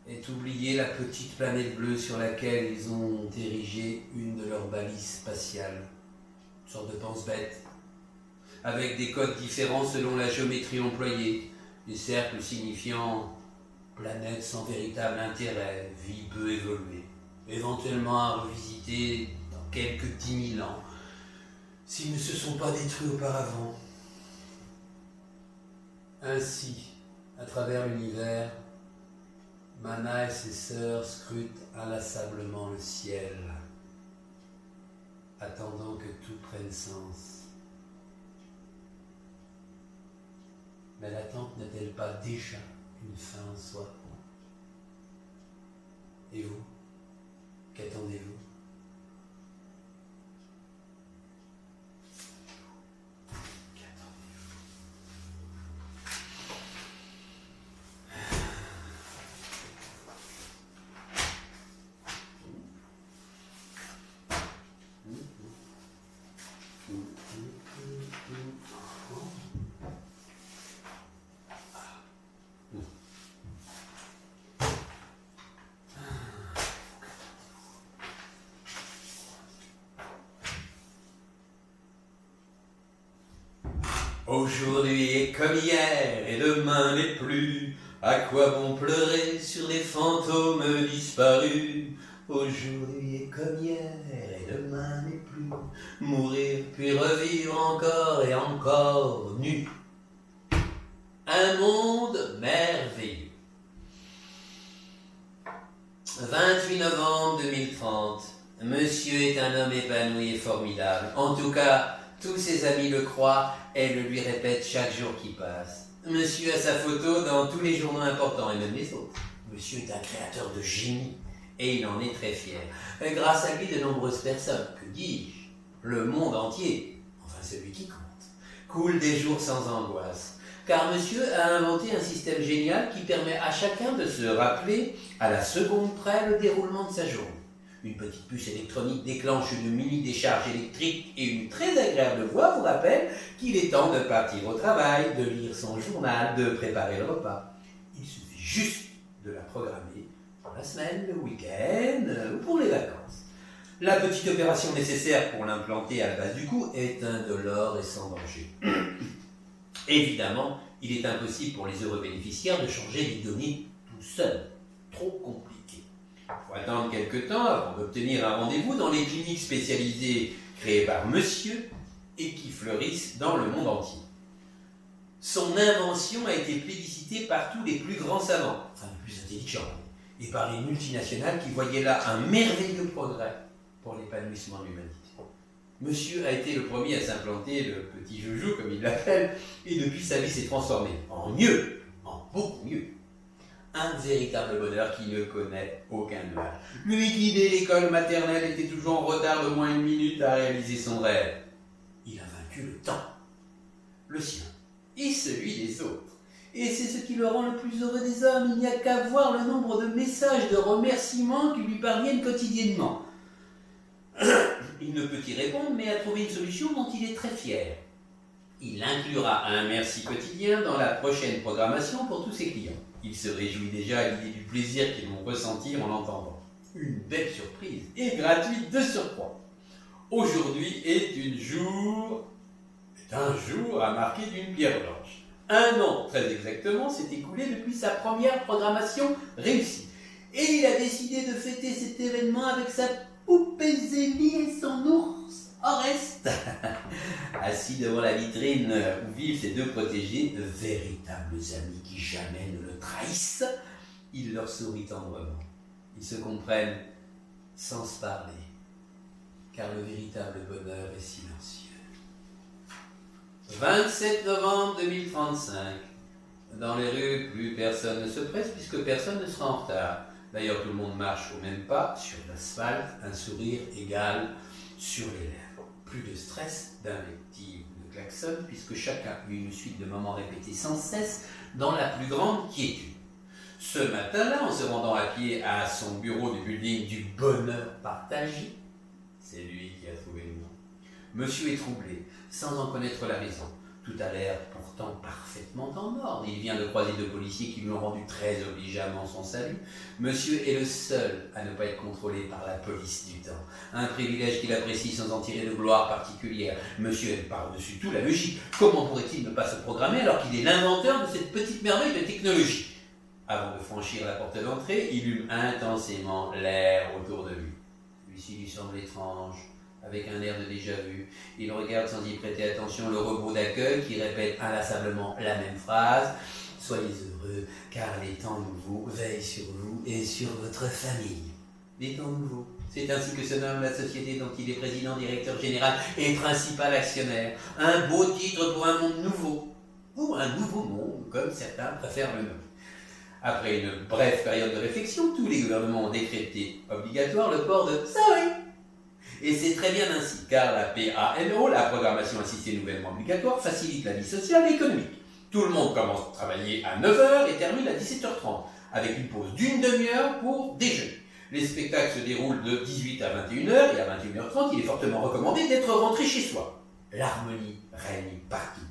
aient oublié la petite planète bleue sur laquelle ils ont érigé une de leurs balises spatiales. Une sorte de pense-bête, avec des codes différents selon la géométrie employée, des cercles signifiant planète sans véritable intérêt, vie peu évoluée, éventuellement à revisiter dans quelques 10 000 ans, s'ils ne se sont pas détruits auparavant. Ainsi, à travers l'univers, Mana et ses sœurs scrutent inlassablement le ciel, attendant que tout prenne sens. Mais l'attente n'est-elle pas déjà une fin en soi? Et vous, qu'attendez-vous? Aujourd'hui est comme hier et demain n'est plus. À quoi bon pleurer sur les fantômes disparus? Aujourd'hui est comme hier et demain n'est plus. Mourir puis revivre encore et encore nu. Un monde merveilleux. 28 novembre 2030. Monsieur est un homme épanoui et formidable. En tout cas, tous ses amis le croient et le lui répètent chaque jour qui passe. Monsieur a sa photo dans tous les journaux importants et même les autres. Monsieur est un créateur de génie et il en est très fier. Grâce à lui, de nombreuses personnes, que dis-je, le monde entier, enfin celui qui compte, coule des jours sans angoisse. Car monsieur a inventé un système génial qui permet à chacun de se rappeler à la seconde près le déroulement de sa journée. Une petite puce électronique déclenche une mini-décharge électrique et une très agréable voix vous rappelle qu'il est temps de partir au travail, de lire son journal, de préparer le repas. Il suffit juste de la programmer pour la semaine, le week-end ou pour les vacances. La petite opération nécessaire pour l'implanter à la base du cou est indolore et sans danger. Évidemment, il est impossible pour les heureux bénéficiaires de changer les données tout seuls. Trop compliqué. Il faut attendre quelques temps avant d'obtenir un rendez-vous dans les cliniques spécialisées créées par monsieur et qui fleurissent dans le monde entier. Son invention a été plébiscitée par tous les plus grands savants, enfin les plus intelligents, et par les multinationales qui voyaient là un merveilleux progrès pour l'épanouissement de l'humanité. Monsieur a été le premier à s'implanter le petit joujou, comme il l'appelle, et depuis sa vie s'est transformée en mieux, en beaucoup mieux. Un véritable bonheur qui ne connaît aucun nuage. Lui qui, dès l'école maternelle, était toujours en retard d'au moins 1 minute à réaliser son rêve. Il a vaincu le temps, le sien, et celui des autres. Et c'est ce qui le rend le plus heureux des hommes. Il n'y a qu'à voir le nombre de messages de remerciements qui lui parviennent quotidiennement. Il ne peut y répondre, mais a trouvé une solution dont il est très fier. Il inclura un merci quotidien dans la prochaine programmation pour tous ses clients. Il se réjouit déjà à l'idée du plaisir qu'ils vont ressentir en l'entendant. Une belle surprise, et gratuite de surcroît. Aujourd'hui est un jour à marquer d'une pierre blanche. 1 an, très exactement, s'est écoulé depuis sa première programmation réussie. Et il a décidé de fêter cet événement avec sa poupée Zélie et son ours Oreste. Assis devant la vitrine où vivent ses 2 protégés, de véritables amis qui jamais ne le trahissent, il leur sourit tendrement. Ils se comprennent sans se parler, car le véritable bonheur est silencieux. 27 novembre 2035. Dans les rues, plus personne ne se presse puisque personne ne sera en retard. D'ailleurs, tout le monde marche au même pas, sur l'asphalte, un sourire égal sur les lèvres. Plus de stress, d'invectives ou de klaxon, puisque chacun eut une suite de moments répétés sans cesse dans la plus grande quiétude. Ce matin-là, en se rendant à pied à son bureau du building du bonheur partagé, c'est lui qui a trouvé le nom. Monsieur est troublé, sans en connaître la raison. Tout a l'air pourtant parfaitement en ordre. Il vient de croiser 2 policiers qui lui ont rendu très obligeamment son salut. Monsieur est le seul à ne pas être contrôlé par la police du temps. Un privilège qu'il apprécie sans en tirer de gloire particulière. Monsieur aime par-dessus tout la logique. Comment pourrait-il ne pas se programmer alors qu'il est l'inventeur de cette petite merveille de technologie? Avant de franchir la porte d'entrée, il hume intensément l'air autour de lui. Celui-ci lui semble étrange. Avec un air de déjà-vu, il regarde sans y prêter attention le robot d'accueil qui répète inlassablement la même phrase. « Soyez heureux, car les temps nouveaux veillent sur vous et sur votre famille. » Les temps nouveaux, c'est ainsi que se nomme la société dont il est président, directeur général et principal actionnaire. Un beau titre pour un monde nouveau, ou un nouveau monde, comme certains préfèrent le nommer. Après une brève période de réflexion, tous les gouvernements ont décrété obligatoire le port de « Sorry ». Et c'est très bien ainsi, car la PANO, la programmation assistée nouvellement obligatoire, facilite la vie sociale et économique. Tout le monde commence à travailler à 9h et termine à 17h30, avec une pause d'1 demi-heure pour déjeuner. Les spectacles se déroulent de 18 à 21h et à 21h30, il est fortement recommandé d'être rentré chez soi. L'harmonie règne partout.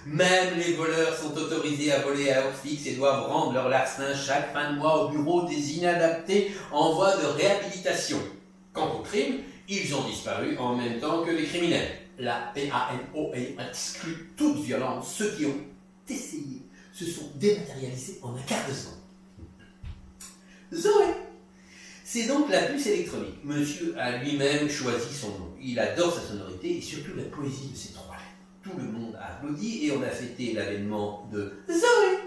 Même les voleurs sont autorisés à voler à heure fixe et doivent rendre leur larcin chaque fin de mois au bureau des inadaptés en voie de réhabilitation. Quant au crime, ils ont disparu en même temps que les criminels. La PANO exclut toute violence. Ceux qui ont essayé se sont dématérialisés en un quart de seconde. Zoé, c'est donc la puce électronique. Monsieur a lui-même choisi son nom. Il adore sa sonorité et surtout la poésie de ses 3 lettres. Tout le monde a applaudi et on a fêté l'avènement de Zoé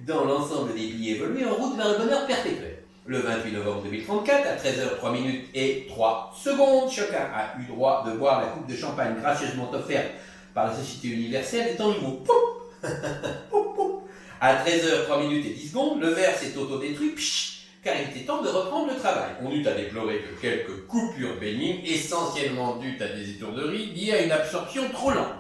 dans l'ensemble des pays évolués en route vers le bonheur perpétuel. Le 28 novembre 2034, à 13h03 et 3 secondes, chacun a eu droit de boire la coupe de champagne gracieusement offerte par la Société Universelle des Temps Nouveaux. À 13h03 et 10 secondes, le verre s'est autodétruit, car il était temps de reprendre le travail. On eut à déplorer que quelques coupures bénignes, essentiellement dues à des étourderies liées à une absorption trop lente.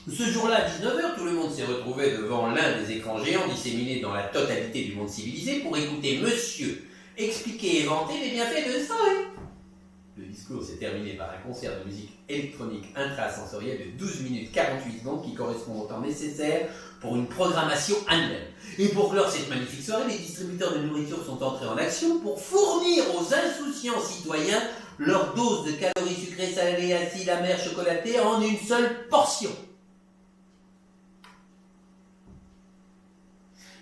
Ce jour-là, à 19h, tout le monde s'est retrouvé devant l'un des écrans géants disséminés dans la totalité du monde civilisé pour écouter monsieur expliquer et vanter les bienfaits de Zoé. Le discours s'est terminé par un concert de musique électronique intrasensorielle de 12 minutes 48 secondes qui correspond au temps nécessaire pour une programmation annuelle. Et pour clore cette magnifique soirée, les distributeurs de nourriture sont entrés en action pour fournir aux insouciants citoyens leur dose de calories sucrées, salées, acides, amères, chocolatées en une seule portion.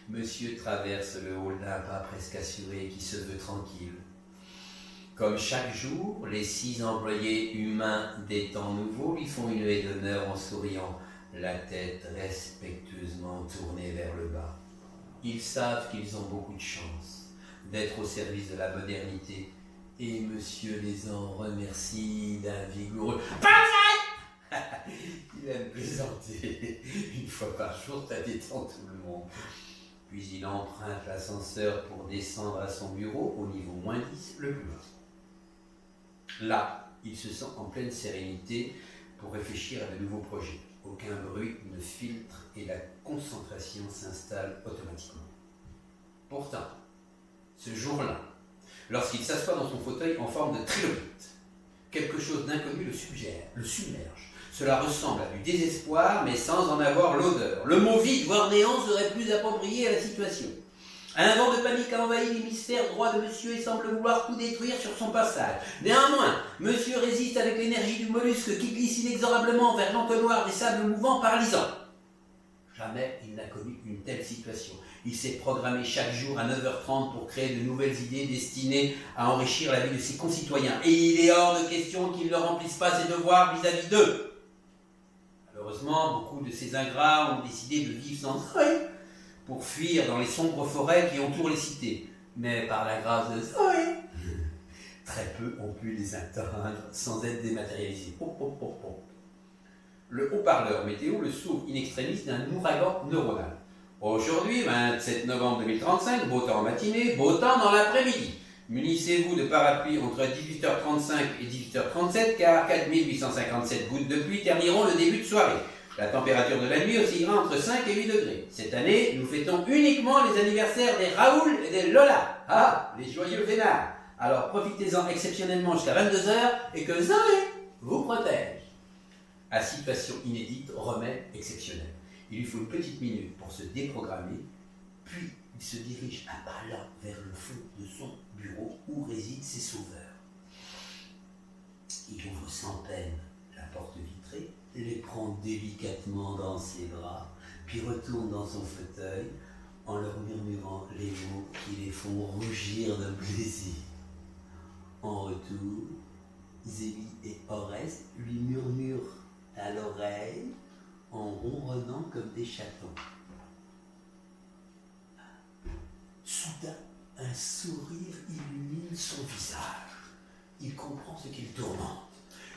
Monsieur traverse le hall d'un pas presque assuré qui se veut tranquille. Comme chaque jour, les 6 employés humains des Temps Nouveaux lui font une haie d'honneur en souriant, la tête respectueusement tournée vers le bas. Ils savent qu'ils ont beaucoup de chance d'être au service de la modernité et monsieur les en remercie d'un vigoureux « Il aime plaisanter. Une fois par jour, ça détend tout le monde. » Puis il emprunte l'ascenseur pour descendre à son bureau au niveau -10, le plus bas. Là, il se sent en pleine sérénité pour réfléchir à de nouveaux projets. Aucun bruit ne filtre et la concentration s'installe automatiquement. Pourtant, ce jour-là, lorsqu'il s'assoit dans son fauteuil en forme de trilobite, quelque chose d'inconnu le submerge. Cela ressemble à du désespoir, mais sans en avoir l'odeur. Le mot vide, voire néant, serait plus approprié à la situation. Un vent de panique a envahi l'hémisphère droit de monsieur et semble vouloir tout détruire sur son passage. Néanmoins, monsieur résiste avec l'énergie du mollusque qui glisse inexorablement vers l'entonnoir des sables mouvants paralysants. Jamais il n'a connu une telle situation. Il s'est programmé chaque jour à 9h30 pour créer de nouvelles idées destinées à enrichir la vie de ses concitoyens. Et il est hors de question qu'il ne remplisse pas ses devoirs vis-à-vis d'eux. Malheureusement, beaucoup de ces ingrats ont décidé de vivre sans Zoé pour fuir dans les sombres forêts qui entourent les cités. Mais par la grâce de Zoé, très peu ont pu les atteindre sans être dématérialisés. Le haut-parleur météo le sauve in extremis d'un ouragan neuronal. Aujourd'hui, 27 novembre 2035, beau temps en matinée, beau temps dans l'après-midi. Munissez-vous de parapluies entre 18h35 et 18h37 car 4857 gouttes de pluie terniront le début de soirée. La température de la nuit oscillera entre 5 et 8 degrés. Cette année, nous fêtons uniquement les anniversaires des Raoul et des Lola. Ah, les joyeux vénards. Alors profitez-en exceptionnellement jusqu'à 22h et que Zoé vous protège. À situation inédite, remède exceptionnel. Il lui faut une petite minute pour se déprogrammer, puis il se dirige à pas lents vers le fond de son bureau où résident ses sauveurs. Il ouvre sans peine la porte vitrée, les prend délicatement dans ses bras, puis retourne dans son fauteuil en leur murmurant les mots qui les font rougir de plaisir. En retour, Zélie et Oreste lui murmurent à l'oreille en ronronnant comme des chatons. Soudain, un sourire illumine son visage. Il comprend ce qu'il tourmente.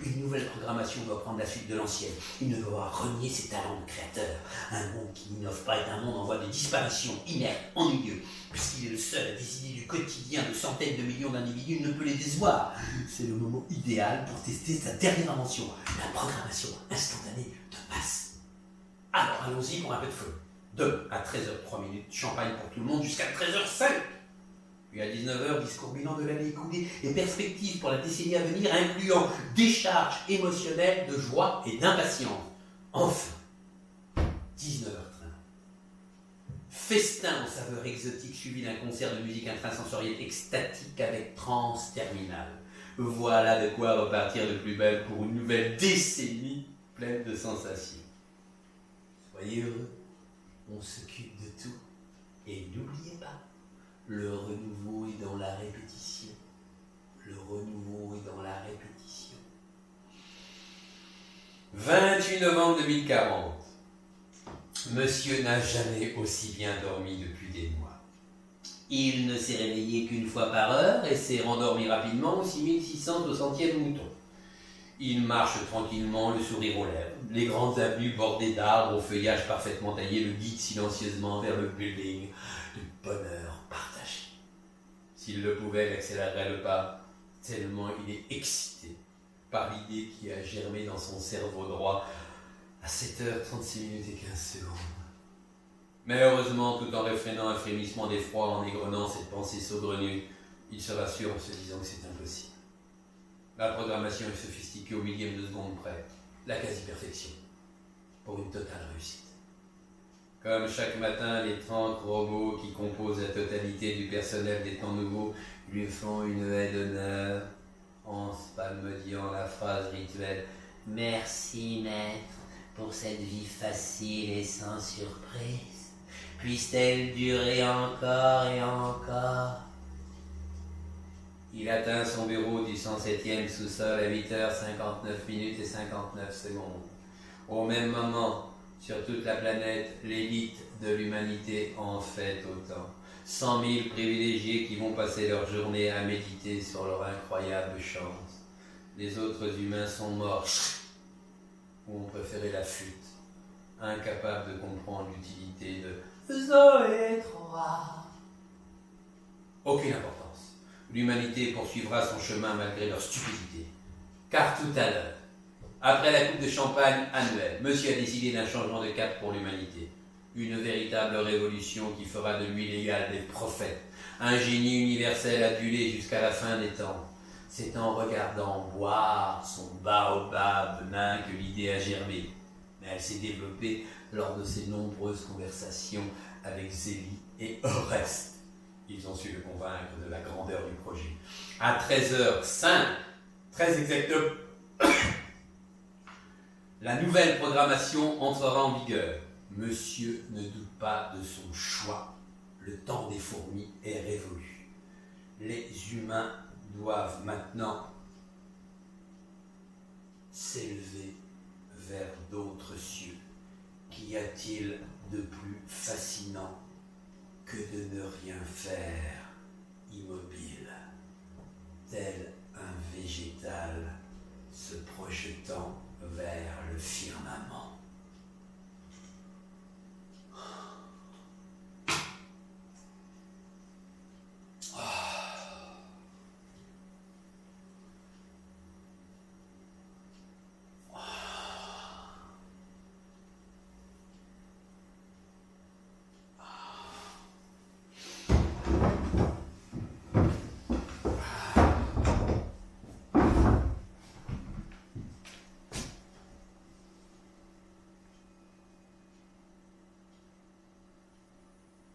Une nouvelle programmation doit prendre la suite de l'ancienne. Il ne doit renier ses talents de créateur. Un monde qui n'innove pas est un monde en voie de disparition, inerte, ennuyeux. Puisqu'il est le seul à décider du quotidien de centaines de millions d'individus, il ne peut les décevoir. C'est le moment idéal pour tester sa dernière invention, la programmation instantanée de masse. Alors, allons-y pour un peu de feu. De à 13h03, champagne pour tout le monde jusqu'à 13h05. Puis à 19h, discours bilan de l'année écoulée et perspectives pour la décennie à venir, incluant décharge émotionnelle de joie et d'impatience. Enfin, 19h30. Festin aux saveurs exotiques suivi d'un concert de musique intrasensorielle extatique avec transe terminale. Voilà de quoi repartir de plus belle pour une nouvelle décennie pleine de sensations. Soyez heureux, on s'occupe de tout. Et n'oubliez pas, le renouveau est dans la répétition. Le renouveau est dans la répétition. 28 novembre 2040. Monsieur n'a jamais aussi bien dormi depuis des mois. Il ne s'est réveillé qu'une fois par heure et s'est rendormi rapidement au 6660e mouton. Il marche tranquillement, le sourire aux lèvres. Les grandes avenues bordées d'arbres au feuillage parfaitement taillé le guident silencieusement vers le building du bonheur partagé. S'il le pouvait, il accélérerait le pas, tellement il est excité par l'idée qui a germé dans son cerveau droit à 7h36 et 15 secondes. Mais heureusement, tout en réfrénant un frémissement d'effroi, en égrenant cette pensée saugrenue, il se rassure en se disant que c'est impossible. La programmation est sophistiquée au millième de seconde près, la quasi-perfection, pour une totale réussite. Comme chaque matin, les 30 robots qui composent la totalité du personnel des temps nouveaux lui font une haie d'honneur, en spalmodiant la phrase rituelle « Merci, maître, pour cette vie facile et sans surprise. Puisse-t-elle durer encore et encore ?» Il atteint son bureau du 107e sous-sol à 8h59 et 59 secondes. Au même moment, sur toute la planète, l'élite de l'humanité en fait autant. 100 000 privilégiés qui vont passer leur journée à méditer sur leur incroyable chance. Les autres humains sont morts ou ont préféré la fuite, incapables de comprendre l'utilité de Zoé 3. Aucune importance. L'humanité poursuivra son chemin malgré leur stupidité. Car tout à l'heure, après la coupe de champagne annuelle, monsieur a décidé d'un changement de cap pour l'humanité. Une véritable révolution qui fera de lui l'égal des prophètes, un génie universel adulé jusqu'à la fin des temps. C'est en regardant boire son baobab nain que l'idée a germé. Mais elle s'est développée lors de ses nombreuses conversations avec Zélie et Oreste. Ils ont su le convaincre de la grandeur du projet. À 13h05, très exactement, la nouvelle programmation entrera en vigueur. Monsieur ne doute pas de son choix. Le temps des fourmis est révolu. Les humains doivent maintenant s'élever vers d'autres cieux. Qu'y a-t-il de plus fascinant que de ne rien faire, immobile, tel un végétal se projetant vers le firmament.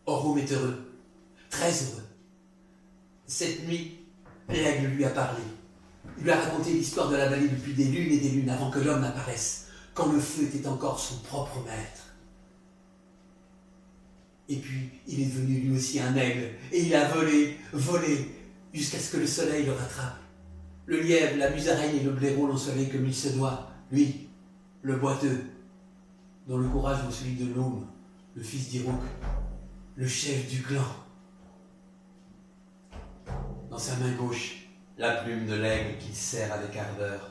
Orome est heureux, très heureux. Cette nuit, l'aigle lui a parlé. Il lui a raconté l'histoire de la vallée depuis des lunes et des lunes avant que l'homme n'apparaisse, quand le feu était encore son propre maître. Et puis, il est devenu lui aussi un aigle, et il a volé, jusqu'à ce que le soleil le rattrape. Le lièvre, la musaraigne et le blaireau l'ont sauvé comme il se doit. Lui, le boiteux, dont le courage vaut celui de Loum, le fils d'Irouk, le chef du clan. Dans sa main gauche, la plume de l'aigle qu'il serre avec ardeur.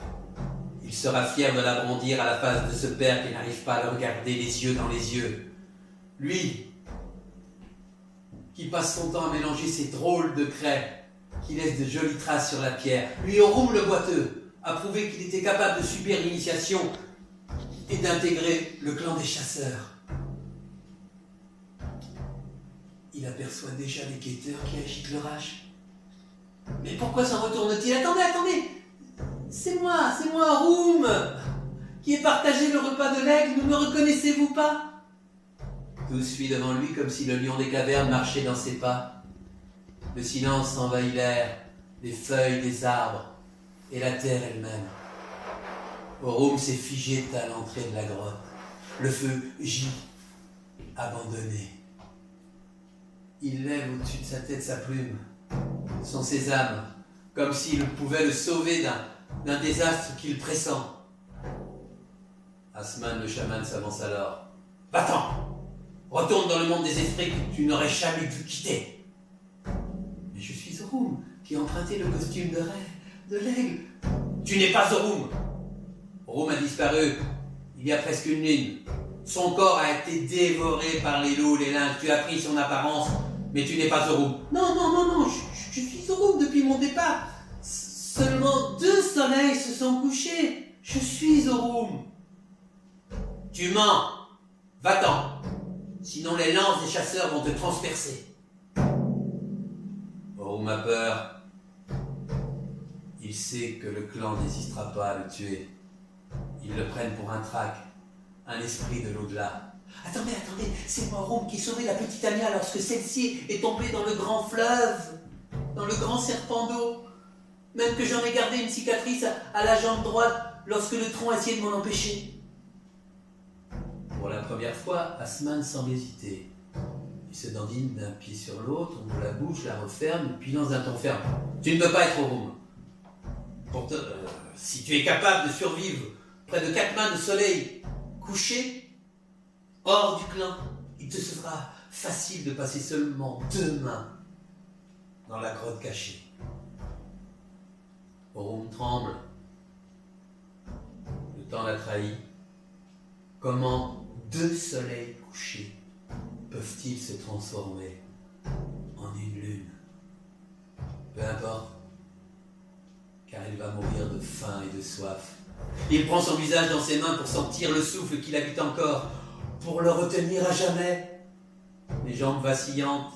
Il sera fier de la brandir à la face de ce père qui n'arrive pas à le regarder les yeux dans les yeux. Lui, qui passe son temps à mélanger ces drôles de craies, qui laissent de jolies traces sur la pierre. Lui, Orome le boiteux, a prouvé qu'il était capable de subir l'initiation et d'intégrer le clan des chasseurs. Il aperçoit déjà les guetteurs qui agitent l'orage. Mais pourquoi s'en retourne-t-il? Attendez! C'est moi, Orome, qui ai partagé le repas de l'aigle, ne me reconnaissez-vous pas? Tout suit devant lui comme si le lion des cavernes marchait dans ses pas. Le silence envahit l'air, les feuilles des arbres et la terre elle-même. Orome s'est figé à l'entrée de la grotte. Le feu gît, abandonné. Il lève au-dessus de sa tête sa plume, son sésame, comme s'il pouvait le sauver d'un désastre qu'il pressent. Asman le chaman s'avance alors. Va-t'en! Retourne dans le monde des esprits que tu n'aurais jamais dû quitter. Zorum qui a emprunté le costume de l'aigle. Tu n'es pas Zorum. Zorum a disparu il y a presque une lune. Son corps a été dévoré par les loups, les lynx. Tu as pris son apparence, mais tu n'es pas Zorum. Non, je suis Zorum depuis mon départ. Seulement 2 soleils se sont couchés. Je suis Zorum. Tu mens. Va-t'en. Sinon les lances des chasseurs vont te transpercer. Zorum a peur. Il sait que le clan n'hésitera pas à le tuer. Ils le prennent pour un trac, un esprit de l'au-delà. Attendez, c'est moi, Zorum, qui sauvait la petite Anya lorsque celle-ci est tombée dans le grand fleuve, dans le grand serpent d'eau. Même que j'en ai gardé une cicatrice à la jambe droite lorsque le tronc a essayé de m'en empêcher. Pour la première fois, Asman semble hésiter. Il se dandine d'un pied sur l'autre, ouvre la bouche, la referme, puis lance d'un ton ferme. Tu ne peux pas être Zorum. Si tu es capable de survivre près de 4 mains de soleil couché, hors du clan, il te sera facile de passer seulement 2 mains dans la grotte cachée. Zorum tremble. Le temps l'a trahi. Comment 2 soleils couchés peuvent-ils se transformer en une lune? Peu importe, car il va mourir de faim et de soif. Il prend son visage dans ses mains pour sentir le souffle qu'il habite encore, pour le retenir à jamais. Les jambes vacillantes,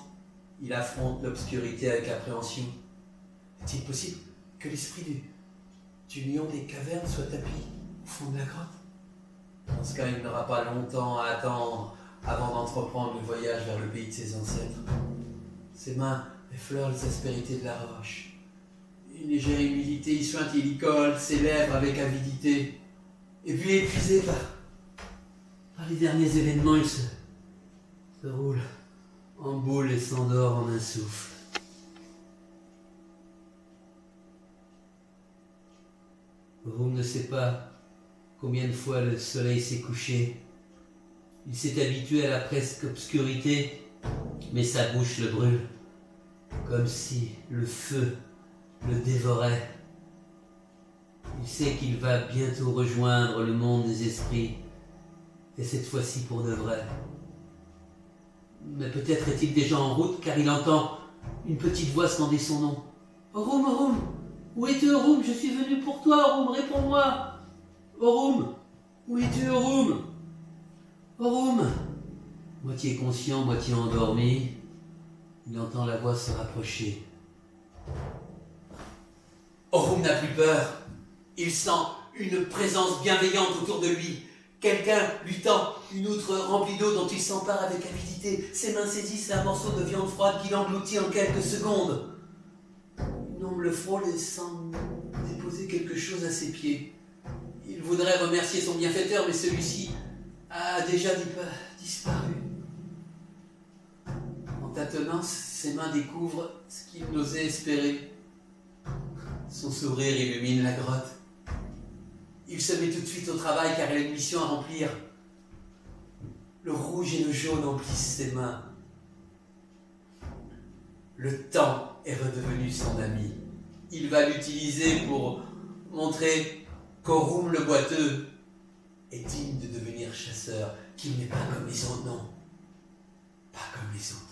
il affronte l'obscurité avec appréhension. Est-il possible que l'esprit du lion des cavernes soit tapis au fond de la grotte? Dans ce cas, il n'aura pas longtemps à attendre avant d'entreprendre le voyage vers le pays de ses ancêtres. Ses mains effleurent les aspérités de la roche. Une légère humidité y suinte, il y colle ses lèvres avec avidité. Et puis, épuisé par les derniers événements, il se roule en boule et s'endort en un souffle. Zorum ne sait pas combien de fois le soleil s'est couché. Il s'est habitué à la presque obscurité, mais sa bouche le brûle, comme si le feu le dévorait. Il sait qu'il va bientôt rejoindre le monde des esprits, et cette fois-ci pour de vrai. Mais peut-être est-il déjà en route, car il entend une petite voix scander son nom. Zorum, Zorum, où es-tu, Zorum? Je suis venu pour toi, Zorum, réponds-moi. Zorum, où es-tu, Zorum? Zorum. Moitié conscient, moitié endormi, il entend la voix se rapprocher. Zorum n'a plus peur. Il sent une présence bienveillante autour de lui. Quelqu'un lui tend une outre remplie d'eau dont il s'empare avec avidité. Ses mains saisissent un morceau de viande froide qu'il engloutit en quelques secondes. Une ombre le frôle et semble déposer quelque chose à ses pieds. Il voudrait remercier son bienfaiteur, mais celui-ci a déjà disparu. En tâtonnant, ses mains découvrent ce qu'il n'osait espérer. Son sourire illumine la grotte. Il se met tout de suite au travail car il a une mission à remplir. Le rouge et le jaune emplissent ses mains. Le temps est redevenu son ami. Il va l'utiliser pour montrer qu'Zorum le boiteux est digne de devenir chasseur, qu'il n'est pas comme les autres, non. Pas comme les autres.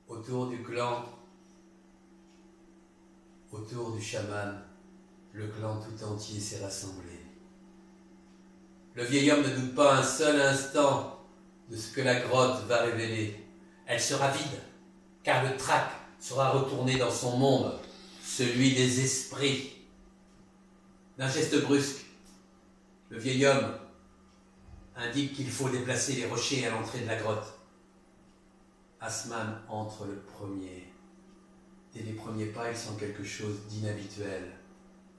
Autour du clan, autour du chaman, le clan tout entier s'est rassemblé. Le vieil homme ne doute pas un seul instant de ce que la grotte va révéler. Elle sera vide, car le trac sera retourné dans son monde, celui des esprits. D'un geste brusque, le vieil homme indique qu'il faut déplacer les rochers à l'entrée de la grotte. Asman entre le premier. Dès les premiers pas, il sent quelque chose d'inhabituel,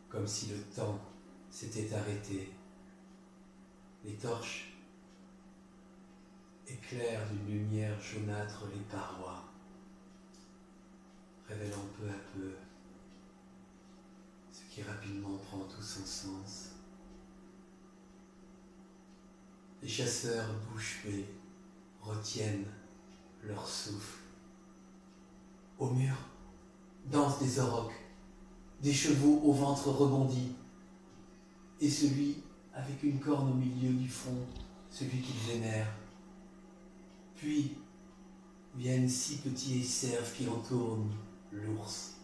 comme si le temps s'était arrêté. Les torches éclairent d'une lumière jaunâtre les parois, révélant peu à peu ce qui rapidement prend tout son sens. Les chasseurs bouche bée retiennent leur souffle. Au mur dansent des aurochs, des chevaux au ventre rebondi, et celui avec une corne au milieu du front, celui qu'ils vénèrent. Puis viennent 6 petits cerfs qui entourent l'ours.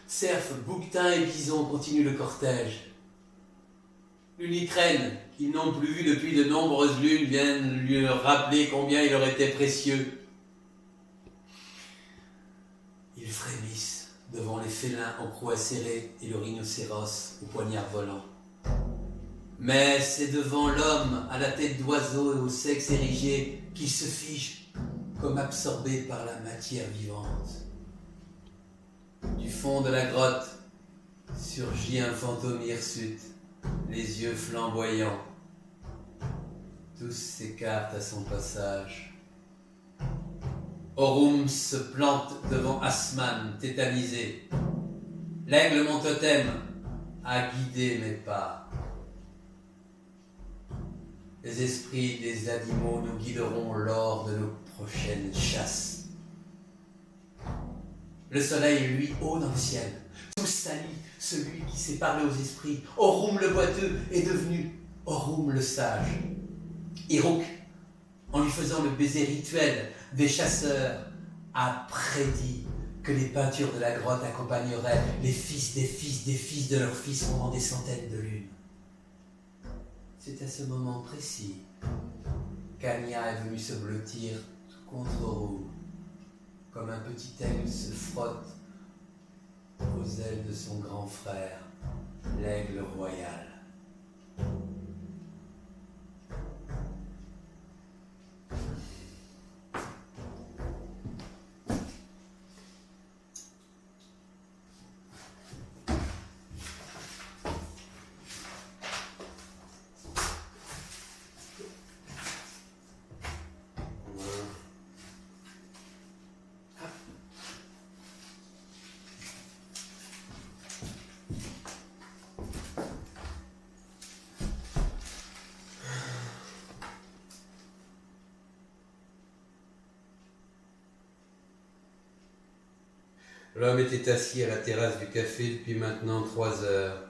Cerfs, bouquetins et bisons continuent le cortège. L'unique reine, qu'ils n'ont plus vue depuis de nombreuses lunes, vient lui rappeler combien il leur était précieux. Ils frémissent devant les félins aux croix serrées et le rhinocéros au poignard volant. Mais c'est devant l'homme à la tête d'oiseau et au sexe érigé qu'ils se figent comme absorbés par la matière vivante. Du fond de la grotte surgit un fantôme hirsute, les yeux flamboyants. Tous s'écartent à son passage. Aurum se plante devant Asman, tétanisé. L'aigle, mon totem, a guidé mes pas. Les esprits des animaux nous guideront lors de nos prochaines chasses. Le soleil, lui, haut dans le ciel, tout sali, celui qui sait parler aux esprits. Aurum le boiteux est devenu Aurum le sage. Hiruk, en lui faisant le baiser rituel des chasseurs, a prédit que les peintures de la grotte accompagneraient les fils des fils des fils de leurs fils pendant des centaines de lunes. C'est à ce moment précis qu'Anya est venue se blottir tout contre Aurum, comme un petit aigle se frotte aux ailes de son grand frère, l'aigle royal. L'homme était assis à la terrasse du café depuis maintenant 3 heures.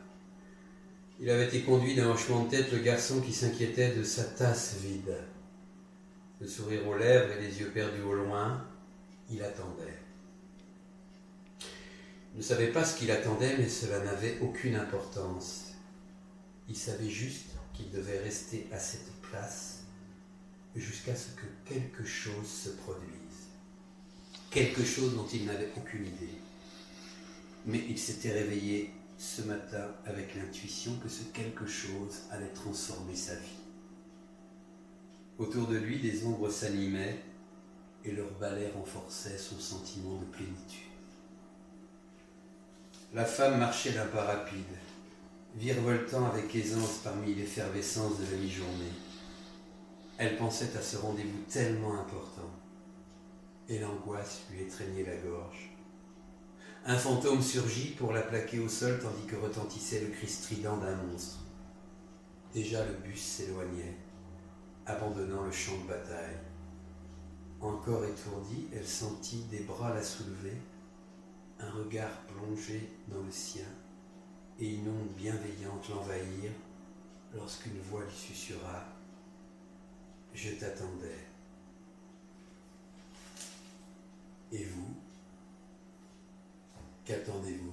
Il avait été conduit d'un hochement de tête le garçon qui s'inquiétait de sa tasse vide. Le sourire aux lèvres et les yeux perdus au loin, il attendait. Il ne savait pas ce qu'il attendait, mais cela n'avait aucune importance. Il savait juste qu'il devait rester à cette place jusqu'à ce que quelque chose se produise. Quelque chose dont il n'avait aucune idée. Mais il s'était réveillé ce matin avec l'intuition que ce quelque chose allait transformer sa vie. Autour de lui, des ombres s'animaient et leur balai renforçait son sentiment de plénitude. La femme marchait d'un pas rapide, virevoltant avec aisance parmi l'effervescence de la mi-journée. Elle pensait à ce rendez-vous tellement important. Et l'angoisse lui étreignait la gorge. Un fantôme surgit pour la plaquer au sol tandis que retentissait le cri strident d'un monstre. Déjà le bus s'éloignait, abandonnant le champ de bataille. Encore étourdie, elle sentit des bras la soulever, un regard plongé dans le sien et une onde bienveillante l'envahir lorsqu'une voix lui susurra « Je t'attendais ». Et vous, qu'attendez-vous ?